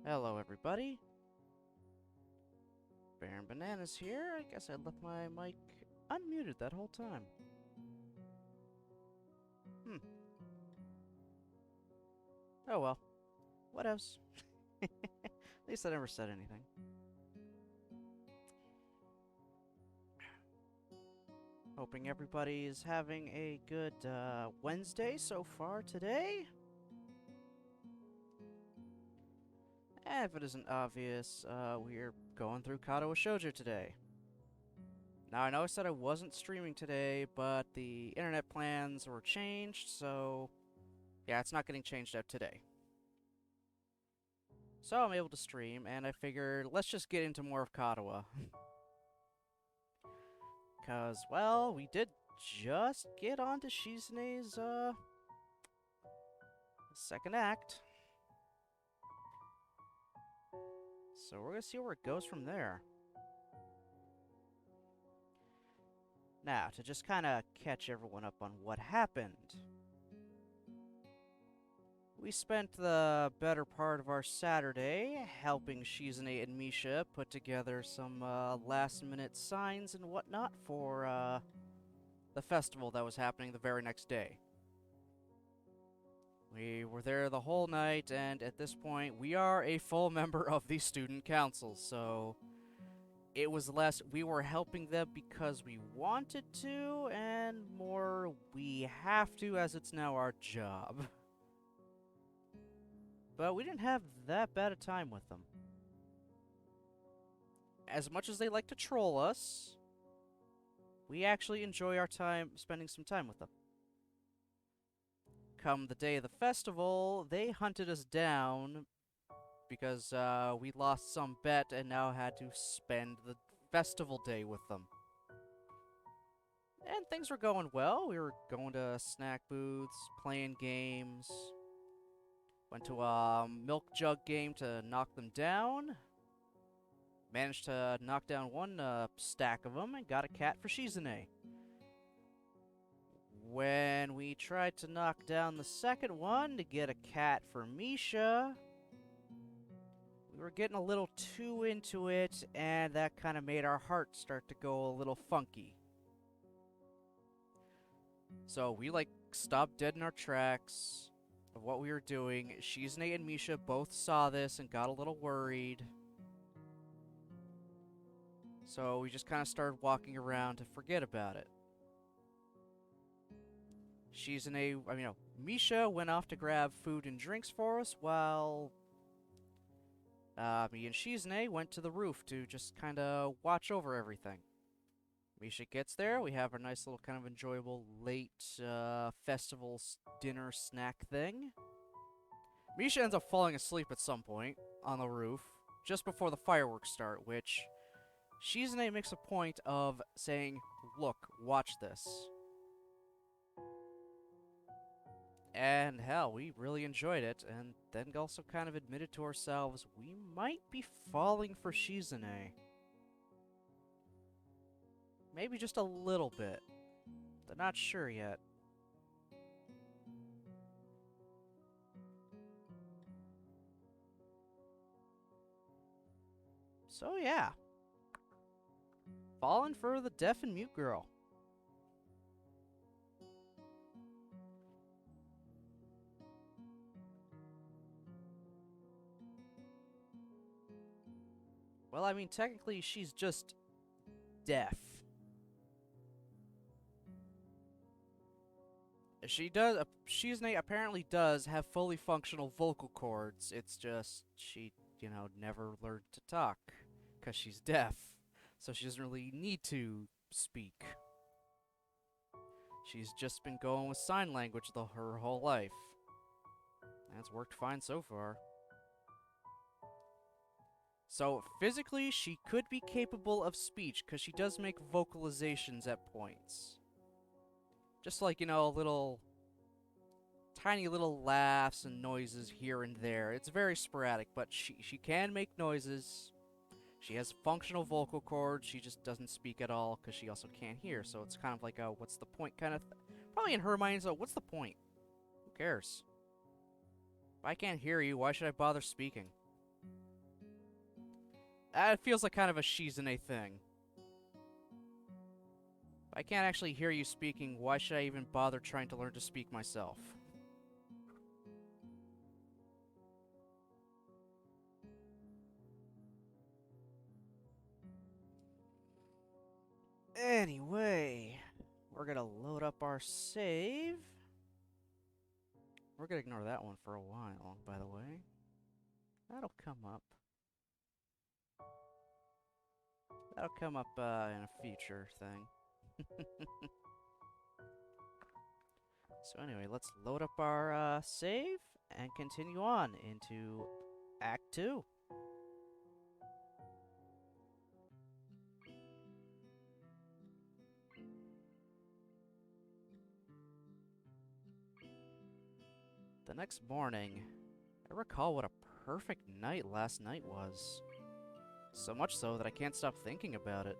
Hello, everybody. Baron Bananas here. I guess I left my mic unmuted that whole time. Hmm. Oh well. What else? At least I never said anything. Hoping everybody is having a good Wednesday so far today. And if it isn't obvious, we're going through Katawa Shoujo today. Now, I know I said I wasn't streaming today, but the internet plans were changed, so yeah, it's not getting changed out today. So I'm able to stream, and I figured let's just get into more of Katawa. Because, well, we did just get onto Shizune's, second act. So we're gonna see where it goes from there. Now, to just kind of catch everyone up on what happened. We spent the better part of our Saturday helping Shizune and Misha put together some last-minute signs and whatnot for the festival that was happening the very next day. We were there the whole night, and at this point, we are a full member of the student council, so it was less we were helping them because we wanted to, and more we have to as it's now our job. But we didn't have that bad a time with them. As much as they like to troll us, we actually enjoy our time spending some time with them. Come the day of the festival, they hunted us down because we lost some bet and now had to spend the festival day with them. And things were going well. We were going to snack booths, playing games. Went to a milk jug game to knock them down. Managed to knock down one stack of them and got a cat for Shizune. When we tried to knock down the second one to get a cat for Misha, we were getting a little too into it, and that kind of made our hearts start to go a little funky. So we, stopped dead in our tracks of what we were doing. Shizune and Misha both saw this and got a little worried. So we just kind of started walking around to forget about it. Misha went off to grab food and drinks for us, while me and Shizune went to the roof to just kind of watch over everything. Misha gets there, we have our nice little kind of enjoyable late festival dinner snack thing. Misha ends up falling asleep at some point on the roof, just before the fireworks start, which Shizune makes a point of saying, "Look, watch this." And hell, we really enjoyed it, and then also kind of admitted to ourselves we might be falling for Shizune. Maybe just a little bit. They're not sure yet. So yeah. Falling for the deaf and mute girl. Well, I mean, technically, she's just deaf. Shizune apparently does have fully functional vocal cords. It's just, she, never learned to talk. Because she's deaf. So she doesn't really need to speak. She's just been going with sign language her whole life. And it's worked fine so far. So, physically, she could be capable of speech, because she does make vocalizations at points. Just like, tiny little laughs and noises here and there. It's very sporadic, but she can make noises. She has functional vocal cords, she just doesn't speak at all, because she also can't hear, so it's kind of like a what's the point kind of probably in her mind, so what's the point? Who cares? If I can't hear you, why should I bother speaking? It feels like kind of a Shizune thing. If I can't actually hear you speaking, why should I even bother trying to learn to speak myself? Anyway, we're gonna load up our save. We're gonna ignore that one for a while, by the way. That'll come up. That'll come up in a future thing. So anyway, let's load up our save and continue on into Act 2. The next morning, I recall what a perfect night last night was. So much so that I can't stop thinking about it.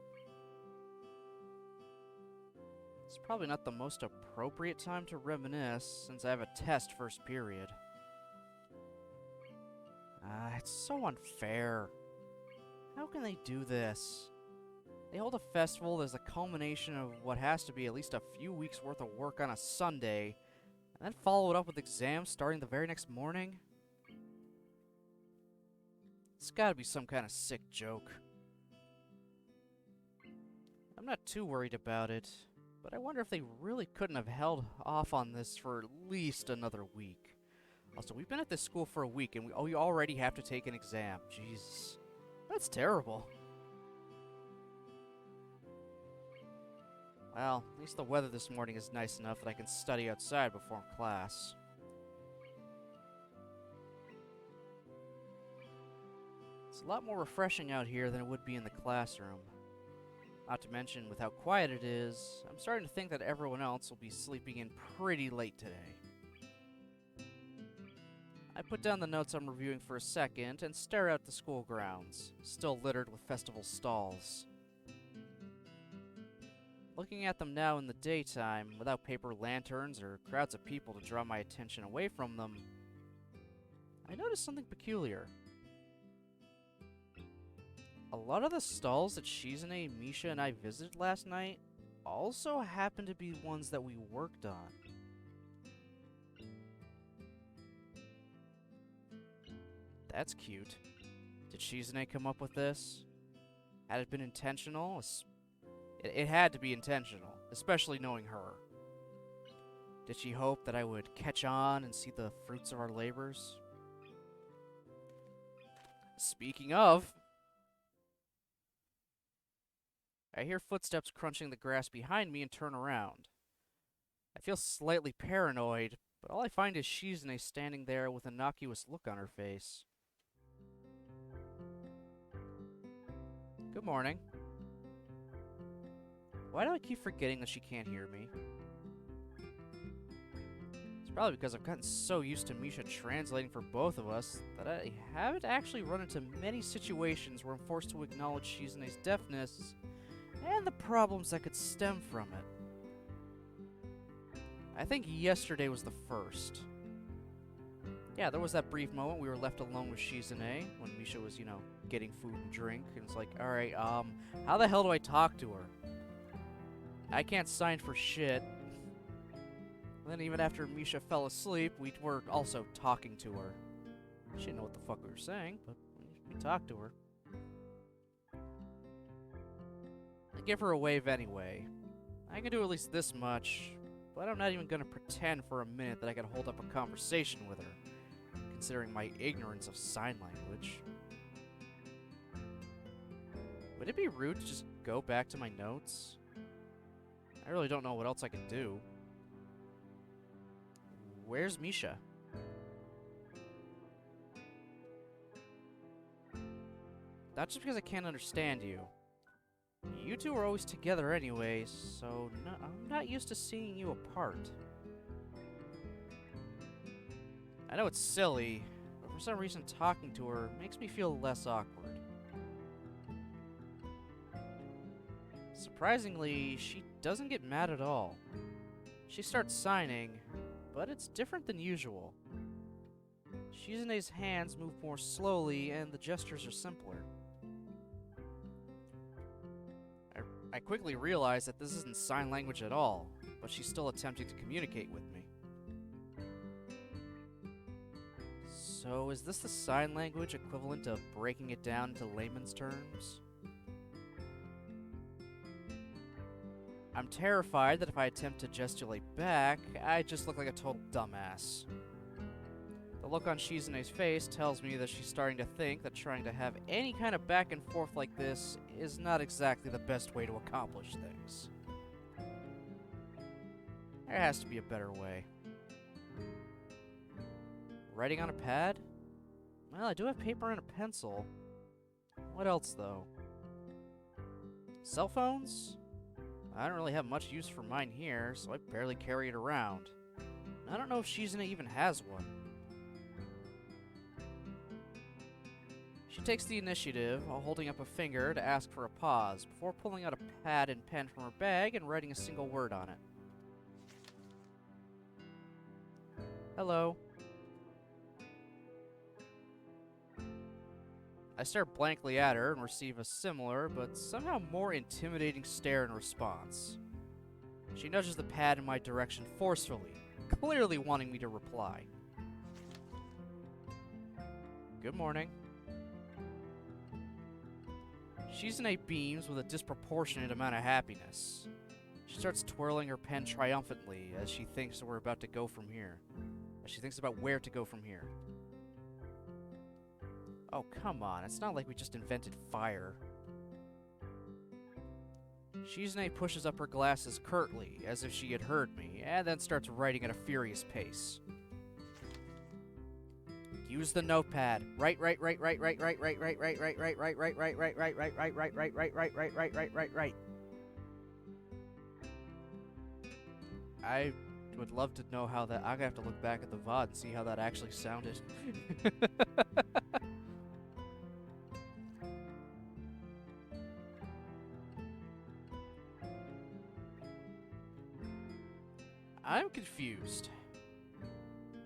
It's probably not the most appropriate time to reminisce, since I have a test first period. It's so unfair. How can they do this? They hold a festival as a culmination of what has to be at least a few weeks' worth of work on a Sunday, and then follow it up with exams starting the very next morning? It's gotta be some kind of sick joke. I'm not too worried about it, but I wonder if they really couldn't have held off on this for at least another week. Also, we've been at this school for a week, and we already have to take an exam. Jesus. That's terrible. Well, at least the weather this morning is nice enough that I can study outside before class. It's a lot more refreshing out here than it would be in the classroom. Not to mention, with how quiet it is, I'm starting to think that everyone else will be sleeping in pretty late today. I put down the notes I'm reviewing for a second and stare out the school grounds, still littered with festival stalls. Looking at them now in the daytime, without paper lanterns or crowds of people to draw my attention away from them, I noticed something peculiar. A lot of the stalls that Shizune, Misha, and I visited last night also happened to be ones that we worked on. That's cute. Did Shizune come up with this? Had it been intentional? It had to be intentional, especially knowing her. Did she hope that I would catch on and see the fruits of our labors? Speaking of, I hear footsteps crunching the grass behind me and turn around. I feel slightly paranoid, but all I find is Shizune standing there with an innocuous look on her face. Good morning. Why do I keep forgetting that she can't hear me? It's probably because I've gotten so used to Misha translating for both of us that I haven't actually run into many situations where I'm forced to acknowledge Shizune's deafness and the problems that could stem from it. I think yesterday was the first. Yeah, there was that brief moment we were left alone with Shizune when Misha was, getting food and drink, and it's like, alright, how the hell do I talk to her? I can't sign for shit. Then even after Misha fell asleep, we were also talking to her. She didn't know what the fuck we were saying, but we talked to her. I give her a wave anyway. I can do at least this much, but I'm not even gonna pretend for a minute that I can hold up a conversation with her, considering my ignorance of sign language. Would it be rude to just go back to my notes? I really don't know what else I can do. Where's Misha? Not just because I can't understand you. You two are always together anyways, so I'm not used to seeing you apart. I know it's silly, but for some reason talking to her makes me feel less awkward. Surprisingly, she doesn't get mad at all. She starts signing, but it's different than usual. Shizune's hands move more slowly and the gestures are simpler. I quickly realize that this isn't sign language at all, but she's still attempting to communicate with me. So, is this the sign language equivalent of breaking it down into layman's terms? I'm terrified that if I attempt to gesticulate back, I just look like a total dumbass. The look on Shizune's face tells me that she's starting to think that trying to have any kind of back and forth like this is not exactly the best way to accomplish things. There has to be a better way. Writing on a pad? Well, I do have paper and a pencil. What else, though? Cell phones? I don't really have much use for mine here, so I barely carry it around. I don't know if Shizune even has one. She takes the initiative, while holding up a finger to ask for a pause, before pulling out a pad and pen from her bag and writing a single word on it. Hello. I stare blankly at her and receive a similar, but somehow more intimidating stare in response. She nudges the pad in my direction forcefully, clearly wanting me to reply. Good morning. Shizune beams with a disproportionate amount of happiness. She starts twirling her pen triumphantly as she thinks we're about to go from here. As she thinks about where to go from here. Oh, come on. It's not like we just invented fire. Shizune pushes up her glasses curtly, as if she had heard me, and then starts writing at a furious pace. Use the notepad. Right. I would love to know how that. I'm gonna have to look back at the VOD and see how that actually sounded. I'm confused.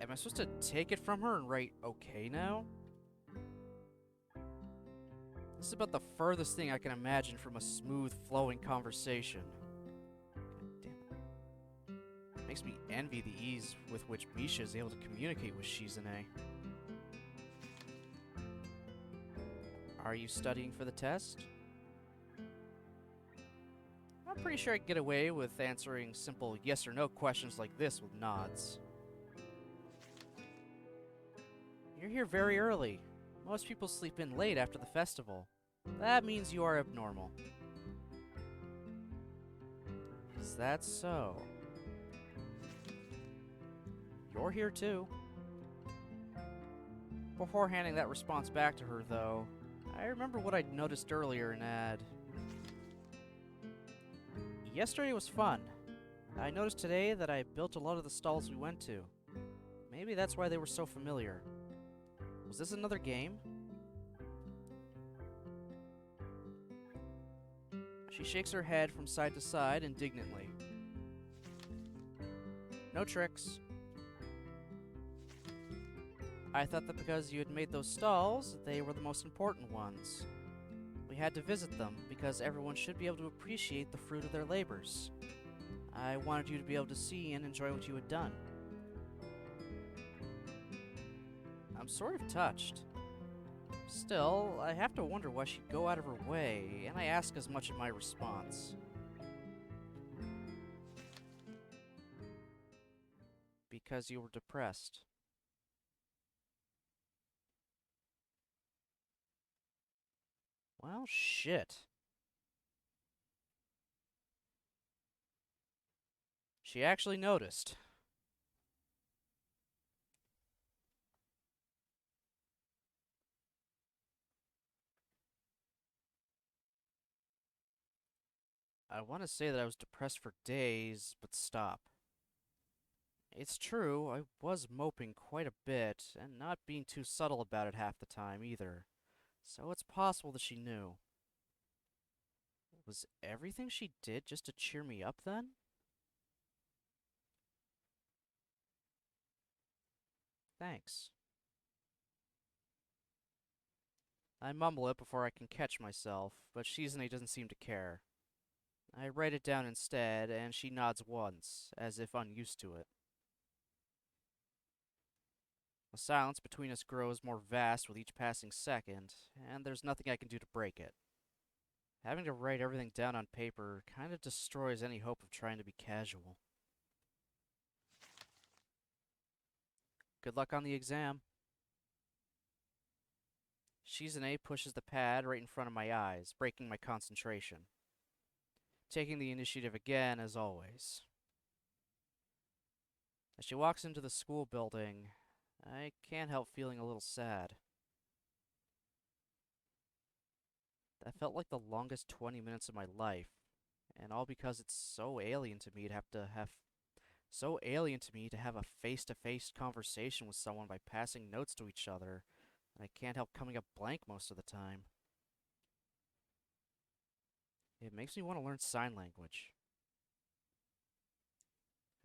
Am I supposed to take it from her and write okay now? This is about the furthest thing I can imagine from a smooth, flowing conversation. God damn it. Makes me envy the ease with which Misha is able to communicate with Shizune. Are you studying for the test? I'm pretty sure I can get away with answering simple yes or no questions like this with nods. You're here very early. Most people sleep in late after the festival. That means you are abnormal. Is that so? You're here too. Before handing that response back to her, though, I remember what I'd noticed earlier and add. Yesterday was fun. I noticed today that I built a lot of the stalls we went to. Maybe that's why they were so familiar. Was this another game? She shakes her head from side to side indignantly. No tricks. I thought that because you had made those stalls, they were the most important ones. We had to visit them because everyone should be able to appreciate the fruit of their labors. I wanted you to be able to see and enjoy what you had done. I'm sort of touched. Still, I have to wonder why she'd go out of her way, and I ask as much in my response. Because you were depressed. Well, shit. She actually noticed. I want to say that I was depressed for days, but stop. It's true, I was moping quite a bit, and not being too subtle about it half the time, either. So it's possible that she knew. Was everything she did just to cheer me up, then? Thanks. I mumble it before I can catch myself, but Shizune doesn't seem to care. I write it down instead, and she nods once, as if unused to it. The silence between us grows more vast with each passing second, and there's nothing I can do to break it. Having to write everything down on paper kind of destroys any hope of trying to be casual. Good luck on the exam. Shizune pushes the pad right in front of my eyes, breaking my concentration. Taking the initiative again, as always. As she walks into the school building, I can't help feeling a little sad. That felt like the longest 20 minutes of my life, and all because it's so alien to me to have a face-to-face conversation with someone by passing notes to each other, and I can't help coming up blank most of the time. It makes me want to learn sign language.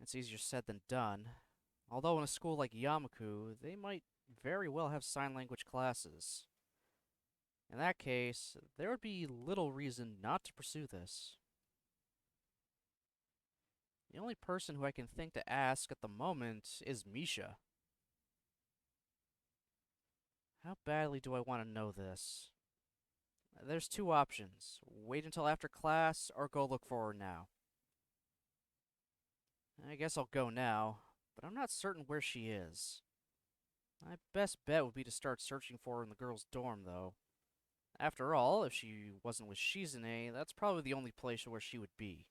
It's easier said than done, although in a school like Yamaku, they might very well have sign language classes. In that case, there would be little reason not to pursue this. The only person who I can think to ask at the moment is Misha. How badly do I want to know this? There's two options. Wait until after class, or go look for her now. I guess I'll go now, but I'm not certain where she is. My best bet would be to start searching for her in the girls' dorm, though. After all, if she wasn't with Shizune, that's probably the only place where she would be.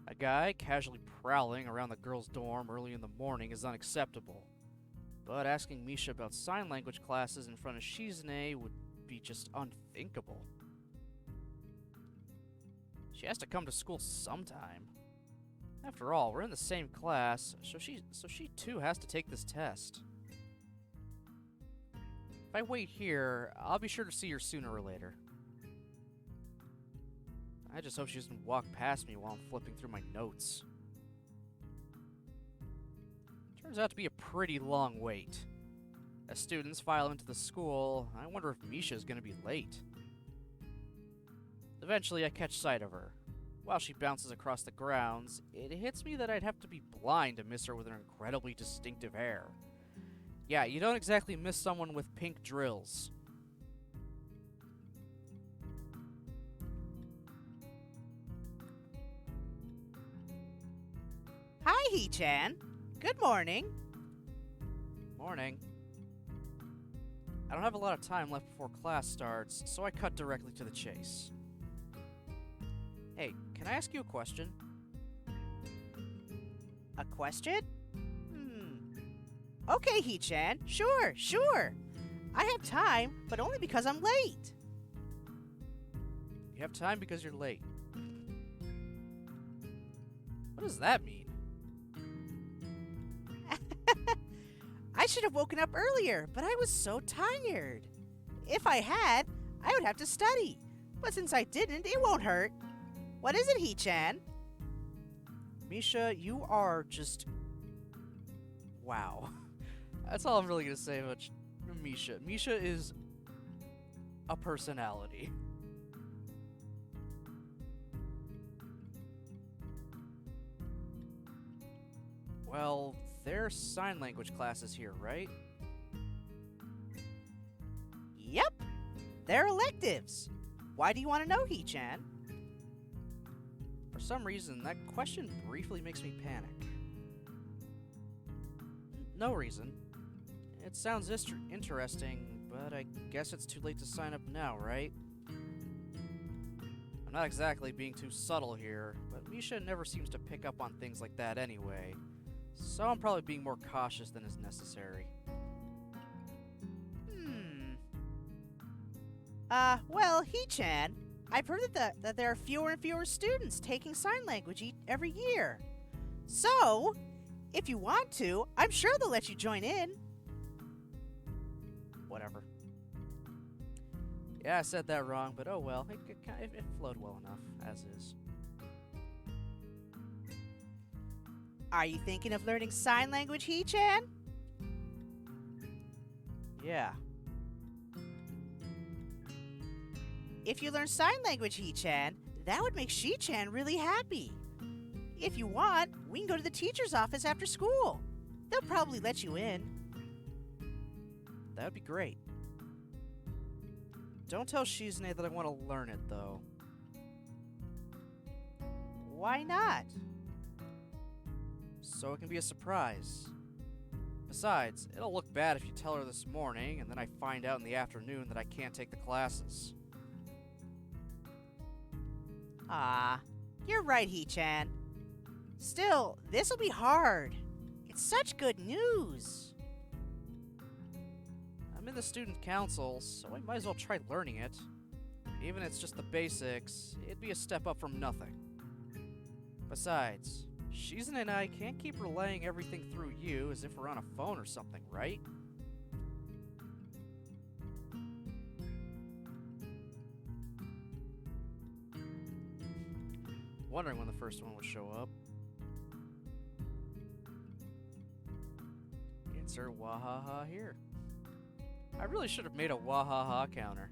A guy casually prowling around the girls' dorm early in the morning is unacceptable. But asking Misha about sign language classes in front of Shizune would be just unthinkable. She has to come to school sometime. After all, we're in the same class, so she too has to take this test. If I wait here, I'll be sure to see her sooner or later. I just hope she doesn't walk past me while I'm flipping through my notes. Turns out to be a pretty long wait. As students file into the school, I wonder if Misha's gonna be late. Eventually, I catch sight of her. While she bounces across the grounds, it hits me that I'd have to be blind to miss her with her incredibly distinctive hair. Yeah, you don't exactly miss someone with pink drills. Hi, Hee-chan. Good morning. Morning. I don't have a lot of time left before class starts, so I cut directly to the chase. Hey, can I ask you a question? A question? Okay, Hee-chan. Sure. I have time, but only because I'm late. You have time because you're late. What does that mean? I should have woken up earlier, but I was so tired. If I had, I would have to study. But since I didn't, it won't hurt. What is it, Hee-chan? Misha, you are just... wow. That's all I'm really gonna say about Misha. Misha is a personality. Well, there's sign language classes here, right? Yep. They're electives. Why do you want to know, Hee-chan? For some reason, that question briefly makes me panic. No reason. It sounds interesting, but I guess it's too late to sign up now, right? I'm not exactly being too subtle here, but Misha never seems to pick up on things like that anyway, so I'm probably being more cautious than is necessary. Well, Hee-chan, I've heard that there are fewer and fewer students taking sign language every year. So, if you want to, I'm sure they'll let you join in. Whatever. Yeah, I said that wrong, but oh well. It flowed well enough, as is. Are you thinking of learning sign language, Hee-chan? Yeah. If you learn sign language, Hee-chan, that would make Shi-chan really happy. If you want, we can go to the teacher's office after school. They'll probably let you in. That would be great. Don't tell Shizune that I want to learn it, though. Why not? So it can be a surprise. Besides, it'll look bad if you tell her this morning, and then I find out in the afternoon that I can't take the classes. Ah, you're right, Hee-chan. Still, this'll be hard. It's such good news. I'm in the student council, so I might as well try learning it. Even if it's just the basics, it'd be a step up from nothing. Besides, Shizune and I can't keep relaying everything through you as if we're on a phone or something, right? Wondering when the first one would show up. Insert wahaha here. I really should have made a wahaha counter.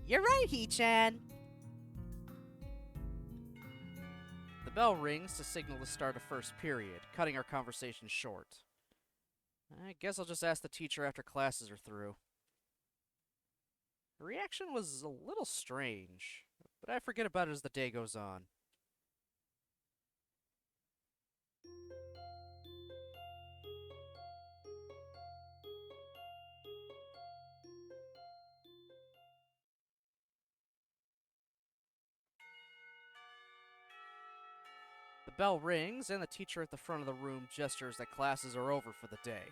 You're right, Hee-chan. The bell rings to signal the start of first period, cutting our conversation short. I guess I'll just ask the teacher after classes are through. Her reaction was a little strange, but I forget about it as the day goes on. The bell rings, and the teacher at the front of the room gestures that classes are over for the day.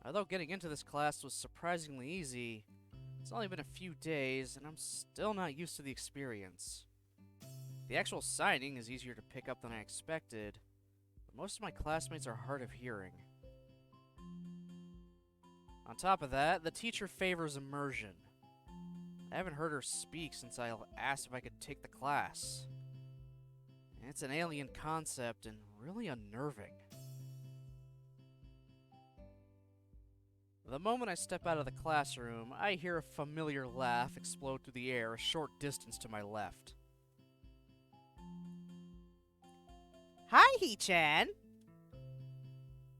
Although getting into this class was surprisingly easy, it's only been a few days, and I'm still not used to the experience. The actual signing is easier to pick up than I expected, but most of my classmates are hard of hearing. On top of that, the teacher favors immersion. I haven't heard her speak since I asked if I could take the class. It's an alien concept and really unnerving. The moment I step out of the classroom, I hear a familiar laugh explode through the air a short distance to my left. Hi, Hee-chan.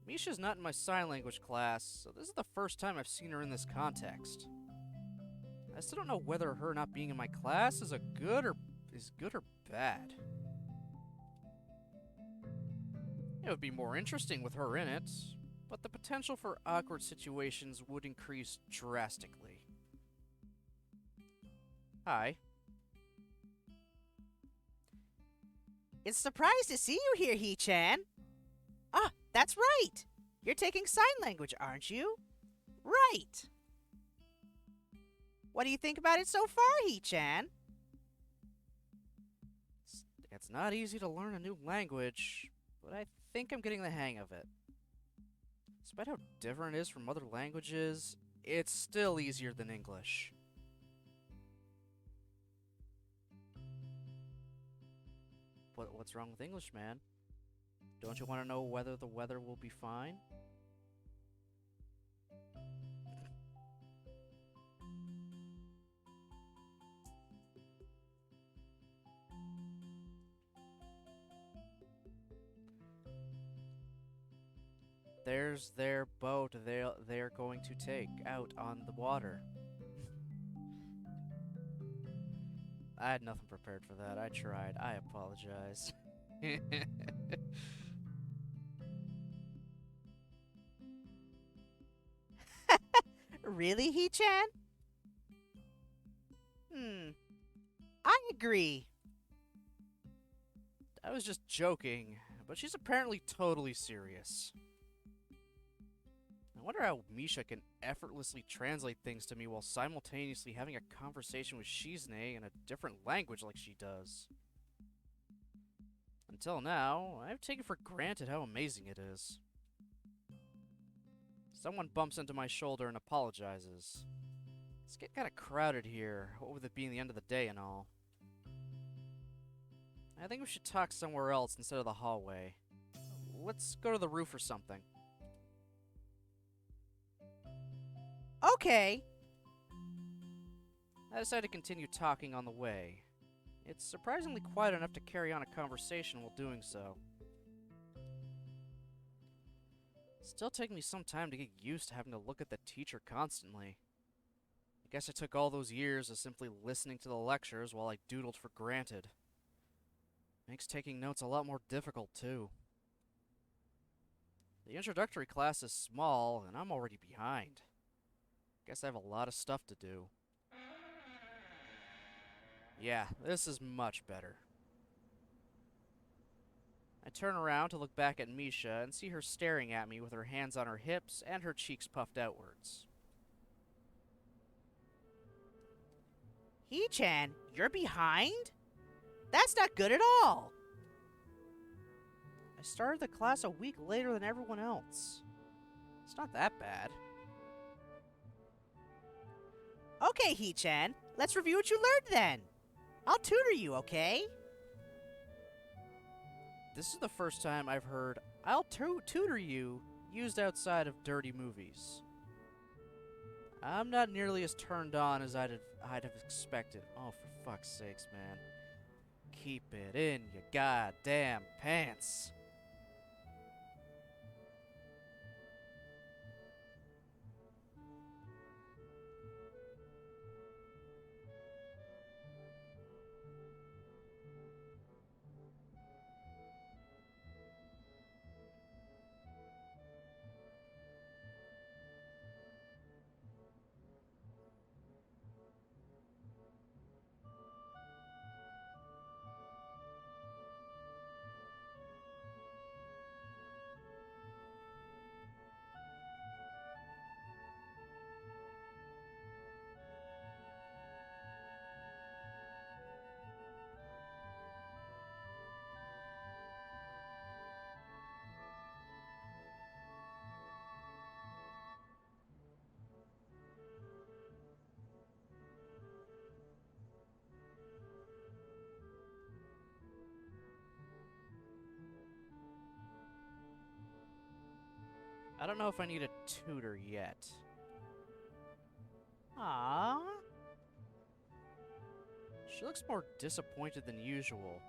Misha's not in my sign language class, so this is the first time I've seen her in this context. I still don't know whether her not being in my class is good or bad. It would be more interesting with her in it, but the potential for awkward situations would increase drastically. Hi. It's a surprise to see you here, Hee-chan. Ah, that's right. You're taking sign language, aren't you? Right. What do you think about it so far, Hee-chan? It's not easy to learn a new language, but I think I'm getting the hang of it. Despite how different it is from other languages, it's still easier than English. What's wrong with English, man? Don't you want to know whether the weather will be fine? There's their boat they're going to take out on the water. I had nothing prepared for that. I tried. I apologize. Really, Hee-chan? I agree. I was just joking, but she's apparently totally serious. I wonder how Misha can effortlessly translate things to me while simultaneously having a conversation with Shizune in a different language like she does. Until now, I've taken for granted how amazing it is. Someone bumps into my shoulder and apologizes. It's getting kind of crowded here, what with it being the end of the day and all. I think we should talk somewhere else instead of the hallway. Let's go to the roof or something. okay. I decided to continue talking on the way. It's surprisingly quiet enough to carry on a conversation while doing so. Still taking me some time to get used to having to look at the teacher constantly. I guess it took all those years of simply listening to the lectures while I doodled for granted. Makes taking notes a lot more difficult, too. The introductory class is small, and I'm already behind. Guess I have a lot of stuff to do. Yeah, this is much better. I turn around to look back at Misha and see her staring at me with her hands on her hips and her cheeks puffed outwards. Hee-chan, you're behind? That's not good at all. I started the class a week later than everyone else. It's not that bad. Okay, Hee-chan, let's review what you learned then. I'll tutor you, okay? This is the first time I've heard "I'll tutor you" used outside of dirty movies. I'm not nearly as turned on as I'd have expected. Oh, for fuck's sakes, man. Keep it in your goddamn pants. I don't know if I need a tutor yet. Aww. She looks more disappointed than usual.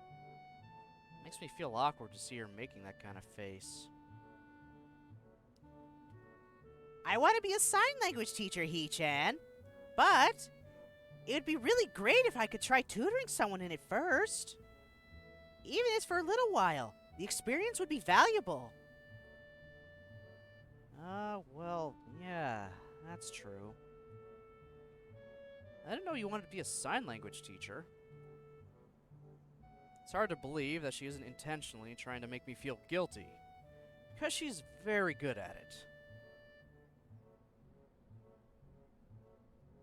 Makes me feel awkward to see her making that kind of face. I want to be a sign language teacher, Hee-chan. But it would be really great if I could try tutoring someone in it first. Even if it's for a little while, the experience would be valuable. Well, yeah, that's true. I didn't know you wanted to be a sign language teacher. It's hard to believe that she isn't intentionally trying to make me feel guilty, because she's very good at it.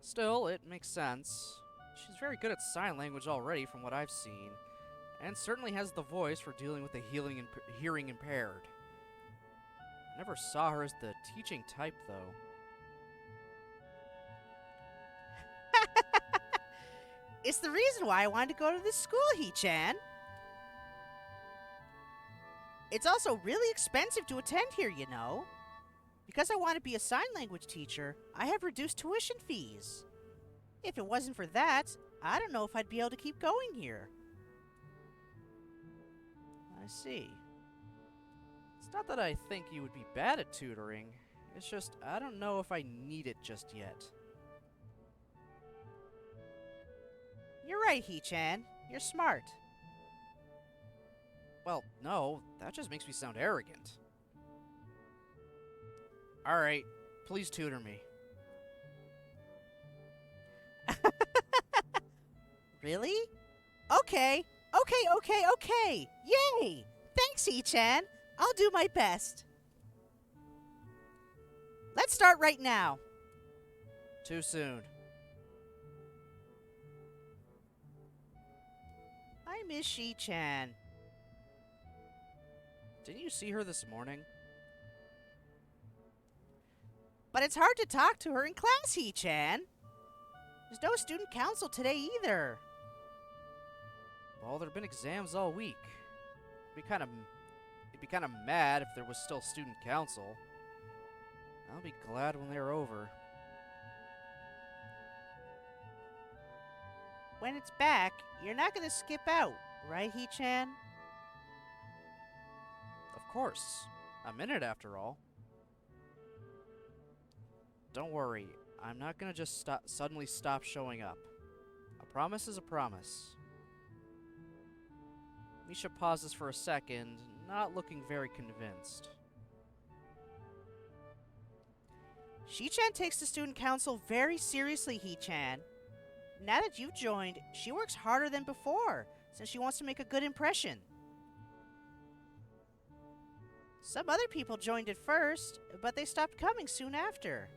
Still, it makes sense. She's very good at sign language already from what I've seen, and certainly has the voice for dealing with the hearing impaired. I never saw her as the teaching type, though. It's the reason why I wanted to go to this school, Hee-chan. It's also really expensive to attend here, you know. Because I want to be a sign language teacher, I have reduced tuition fees. If it wasn't for that, I don't know if I'd be able to keep going here. I see. It's not that I think you would be bad at tutoring. It's just, I don't know if I need it just yet. You're right, Hee-chan. You're smart. Well, no, that just makes me sound arrogant. Alright, please tutor me. Really? Okay. Okay. Yay! Thanks, Hee-chan. I'll do my best. Let's start right now. Too soon. I miss Hee-chan. Didn't you see her this morning? But it's hard to talk to her in class, Hee-chan. There's no student council today either. Well, there've been exams all week. It'd be kind of mad if there was still student council. I'll be glad when they're over. When it's back, you're not gonna skip out, right, He-chan? Of course. I'm in it after all. Don't worry, I'm not gonna just suddenly stop showing up. A promise is a promise. Misha pauses for a second, not looking very convinced. She-chan takes the student council very seriously, He-chan. Now that you've joined, she works harder than before, since she wants to make a good impression. Some other people joined at first, but they stopped coming soon after.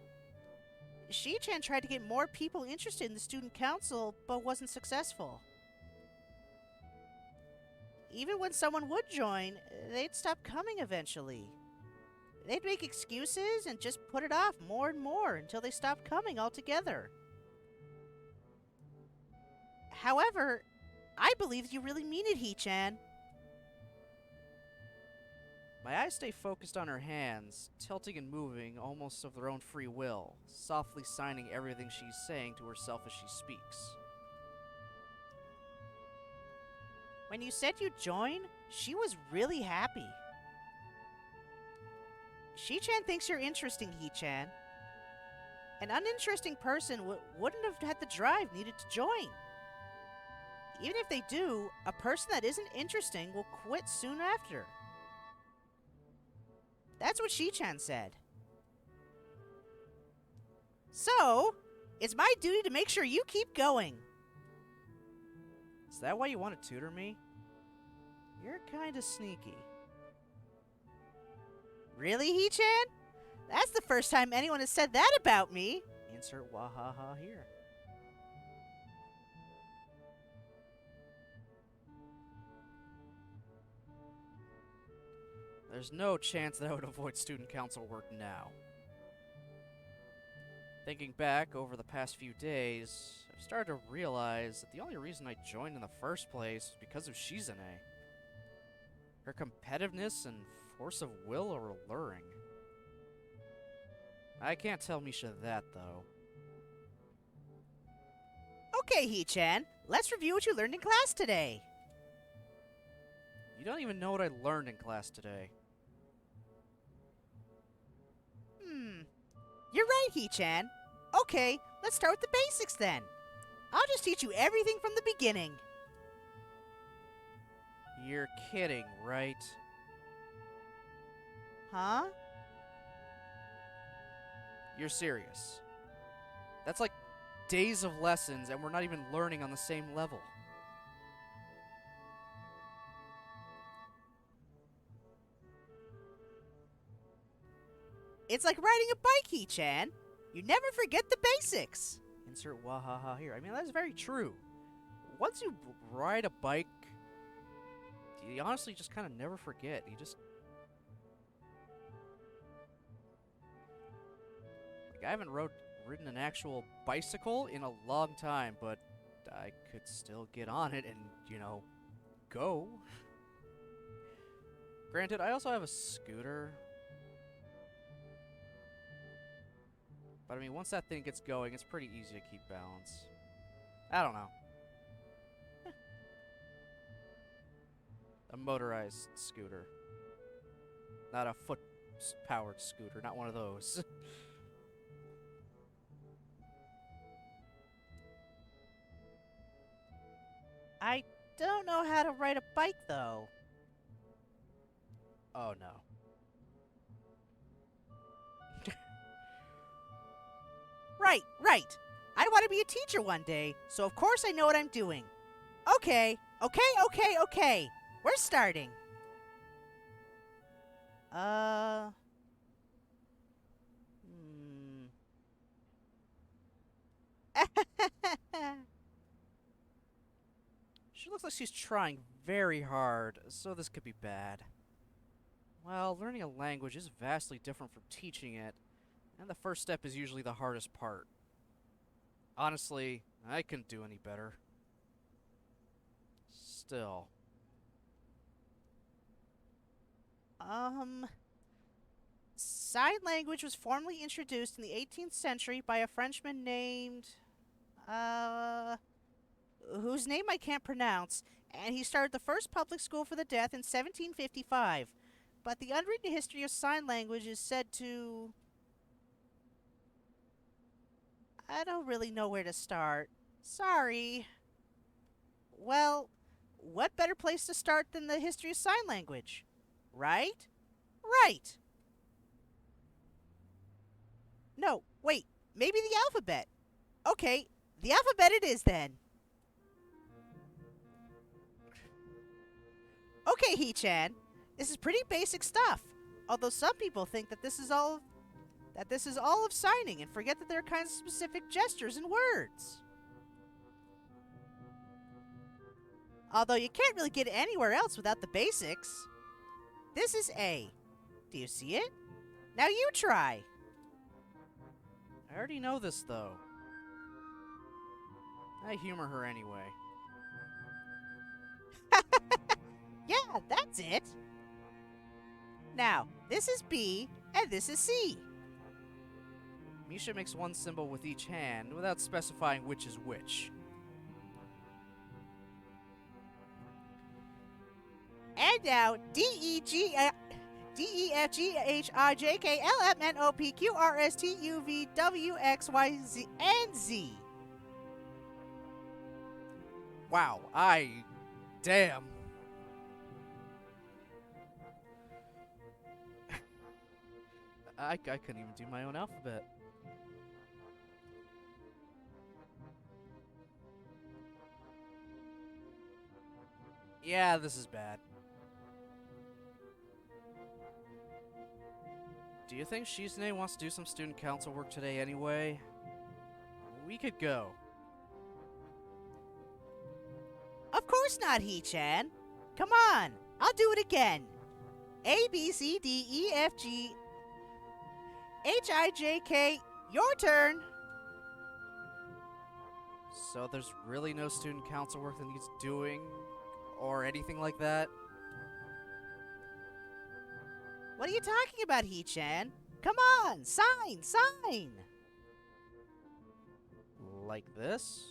She-chan tried to get more people interested in the student council, but wasn't successful. Even when someone would join, they'd stop coming eventually. They'd make excuses and just put it off more and more until they stopped coming altogether. However, I believe you really mean it, He-chan. My eyes stay focused on her hands, tilting and moving almost of their own free will, softly signing everything she's saying to herself as she speaks. When you said you'd join, she was really happy. She-chan thinks you're interesting, He-chan. An uninteresting person wouldn't have had the drive needed to join. Even if they do, a person that isn't interesting will quit soon after. That's what She-chan said. So, it's my duty to make sure you keep going. Is that why you want to tutor me? You're kinda sneaky. Really, He-chan? That's the first time anyone has said that about me. Insert wahaha here. There's no chance that I would avoid student council work now. Thinking back over the past few days, I've started to realize that the only reason I joined in the first place was because of Shizune. Her competitiveness and force of will are alluring. I can't tell Misha that, though. Okay, He-chan, let's review what you learned in class today. You don't even know what I learned in class today. You're right, He-chan. Okay, let's start with the basics then. I'll just teach you everything from the beginning. You're kidding, right? Huh? You're serious. That's like days of lessons, and we're not even learning on the same level. It's like riding a bike, He-chan. You never forget the basics. Insert wahaha here. I mean, that's very true. Once you ride a bike, you honestly just kind of never forget. You just... Like, I haven't ridden an actual bicycle in a long time, but I could still get on it and, you know, go. Granted, I also have a scooter. But I mean, once that thing gets going, it's pretty easy to keep balance. I don't know. A motorized scooter. Not a foot-powered scooter, not one of those. I don't know how to ride a bike, though. Oh no. Right. I want to be a teacher one day, so of course I know what I'm doing. Okay. We're starting. She looks like she's trying very hard, so this could be bad. Well, learning a language is vastly different from teaching it, and the first step is usually the hardest part. Honestly, I couldn't do any better. Still. Sign language was formally introduced in the 18th century by a Frenchman named, whose name I can't pronounce, and he started the first public school for the deaf in 1755. But the unwritten history of sign language is said to... I don't really know where to start. Sorry. Well, what better place to start than the history of sign language? Right? Right. No, wait. Maybe the alphabet. Okay, the alphabet it is then. Okay, Hee-chan. This is pretty basic stuff. Although some people think that this is all of signing and forget that there are kinds of specific gestures and words. Although you can't really get anywhere else without the basics. This is A. Do you see it? Now you try. I already know this, though. I humor her anyway. Yeah, that's it. Now, this is B and this is C. Misha makes one symbol with each hand without specifying which is which. And now DEFGHIJKLMNOPQRSTUVWXYZ and Z. Wow, damn. I couldn't even do my own alphabet. Yeah, this is bad. Do you think Shizune wants to do some student council work today anyway? We could go. Of course not, Hee-chan. Come on, I'll do it again. A, B, C, D, E, F, G, H, I, J, K, your turn. So there's really no student council work that needs doing? Or anything like that? What are you talking about, Hee-chan? Come on, sign, sign. Like this?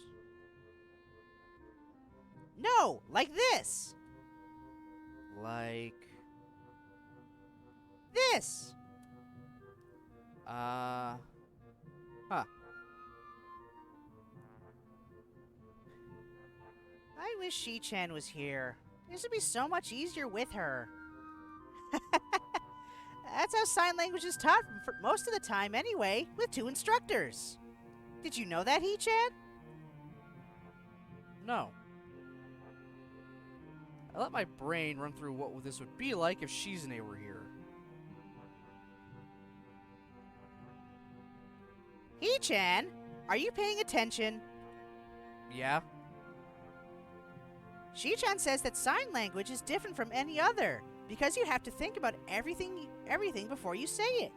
No, like this. Like... This. Huh. I wish She-chan was here. This would be so much easier with her. That's how sign language is taught for most of the time anyway, with 2 instructors. Did you know that, Hee-chan? No. I let my brain run through what this would be like if Shizune were here. Hee-chan, are you paying attention? Yeah? She-chan says that sign language is different from any other because you have to think about everything before you say it.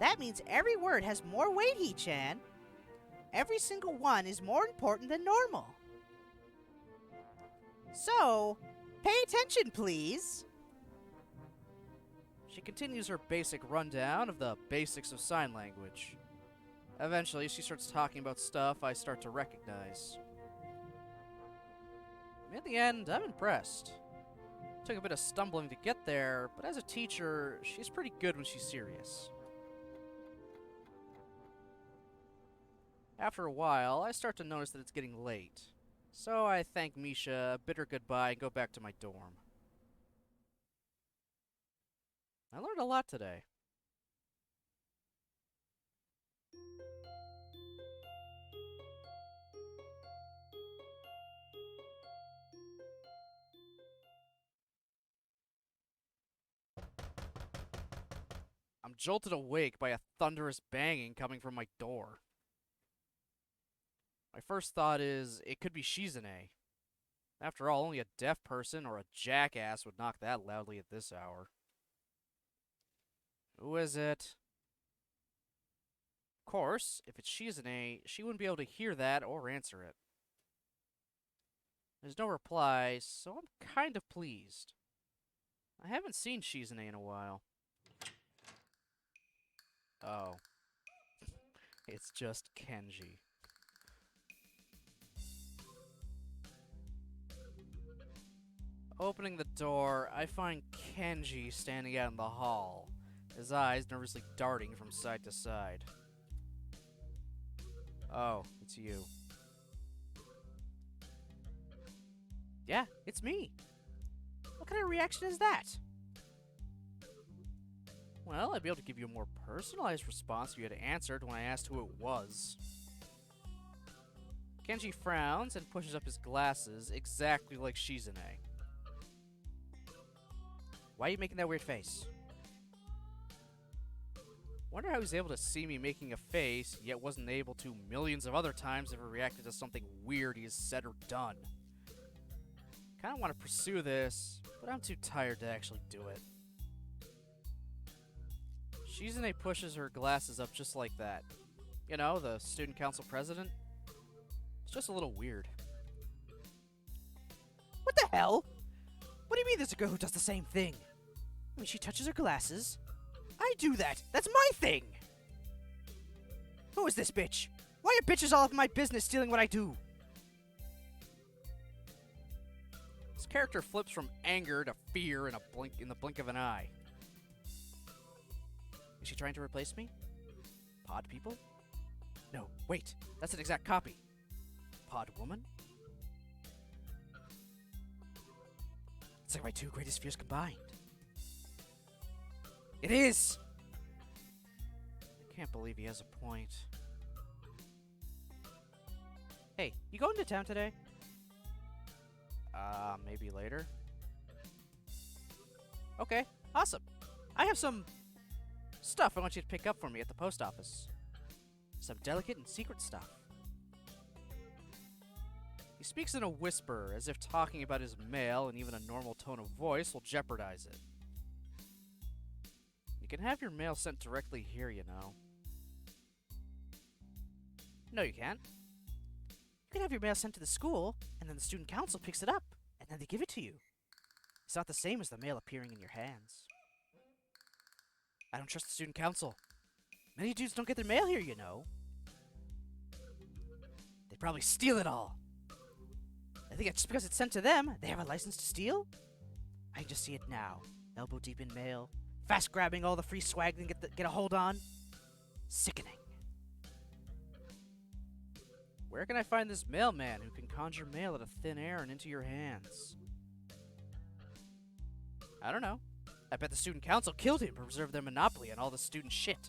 That means every word has more weight, Hee-chan. Every single one is more important than normal. So, pay attention, please. She continues her basic rundown of the basics of sign language. Eventually, she starts talking about stuff I start to recognize. In the end, I'm impressed. Took a bit of stumbling to get there, but as a teacher, she's pretty good when she's serious. After a while, I start to notice that it's getting late. So I thank Misha, bid her goodbye, and go back to my dorm. I learned a lot today. I'm jolted awake by a thunderous banging coming from my door. My first thought is, it could be Shizune. After all, only a deaf person or a jackass would knock that loudly at this hour. Who is it? Of course, if it's Shizune, she wouldn't be able to hear that or answer it. There's no reply, so I'm kind of pleased. I haven't seen Shizune in a while. Oh. It's just Kenji. Opening the door, I find Kenji standing out in the hall, his eyes nervously darting from side to side. Oh, it's you. Yeah, it's me. What kind of reaction is that? Well, I'd be able to give you a more personalized response if you had answered when I asked who it was. Kenji frowns and pushes up his glasses, exactly like Shizune. Why are you making that weird face? Wonder how he's able to see me making a face, yet wasn't able to millions of other times if he reacted to something weird he has said or done. Kinda want to pursue this, but I'm too tired to actually do it. Shizune pushes her glasses up just like that. You know, the student council president. It's just a little weird. What the hell? What do you mean there's a girl who does the same thing? I mean, she touches her glasses. I do that. That's my thing. Who is this bitch? Why are bitches all up in my business stealing what I do? This character flips from anger to fear in the blink of an eye. Is she trying to replace me? Pod people? No, wait. That's an exact copy. Pod woman? It's like my two greatest fears combined. It is! I can't believe he has a point. Hey, you going to town today? Maybe later? Okay, awesome. I have some stuff I want you to pick up for me at the post office. Some delicate and secret stuff. He speaks in a whisper, as if talking about his mail and even a normal tone of voice will jeopardize it. You can have your mail sent directly here, you know. No, you can't. You can have your mail sent to the school, and then the student council picks it up, and then they give it to you. It's not the same as the mail appearing in your hands. I don't trust the student council. Many dudes don't get their mail here, you know. They probably steal it all. I think it's just because it's sent to them, they have a license to steal? I can just see it now. Elbow deep in mail, fast grabbing all the free swag they can get a hold on. Sickening. Where can I find this mailman who can conjure mail out of thin air and into your hands? I don't know. I bet the student council killed him to preserve their monopoly on all the student shit.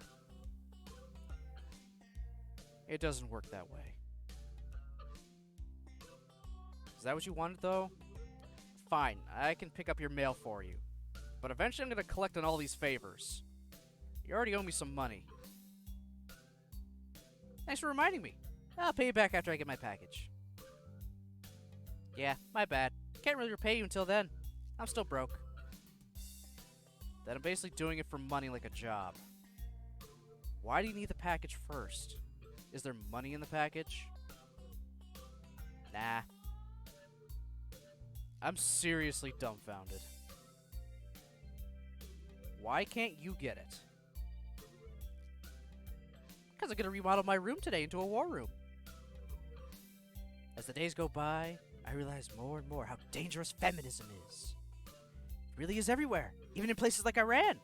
It doesn't work that way. Is that what you wanted, though? Fine, I can pick up your mail for you. But eventually I'm going to collect on all these favors. You already owe me some money. Thanks for reminding me. I'll pay you back after I get my package. Yeah, my bad. Can't really repay you until then. I'm still broke. Then I'm basically doing it for money like a job. Why do you need the package first? Is there money in the package? Nah. I'm seriously dumbfounded. Why can't you get it? Because I'm going to remodel my room today into a war room. As the days go by, I realize more and more how dangerous feminism is. It really is everywhere, even in places like Iran.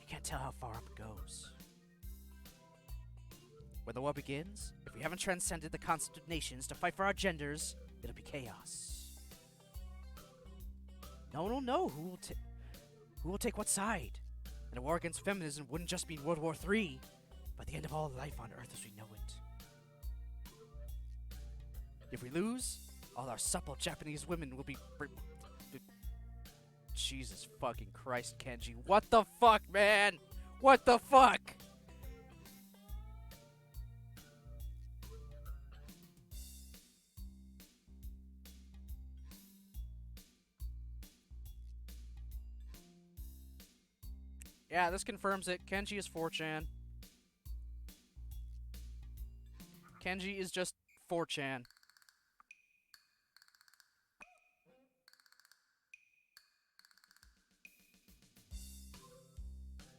You can't tell how far up it goes. When the war begins, if we haven't transcended the concept of nations to fight for our genders, it'll be chaos. No one will know who will take what side. And a war against feminism wouldn't just mean World War III, but the end of all life on Earth as we know it. If we lose, all our supple Japanese women will be... Jesus fucking Christ, Kenji. What the fuck, man? What the fuck? Yeah, this confirms it. Kenji is 4chan. Kenji is just 4chan.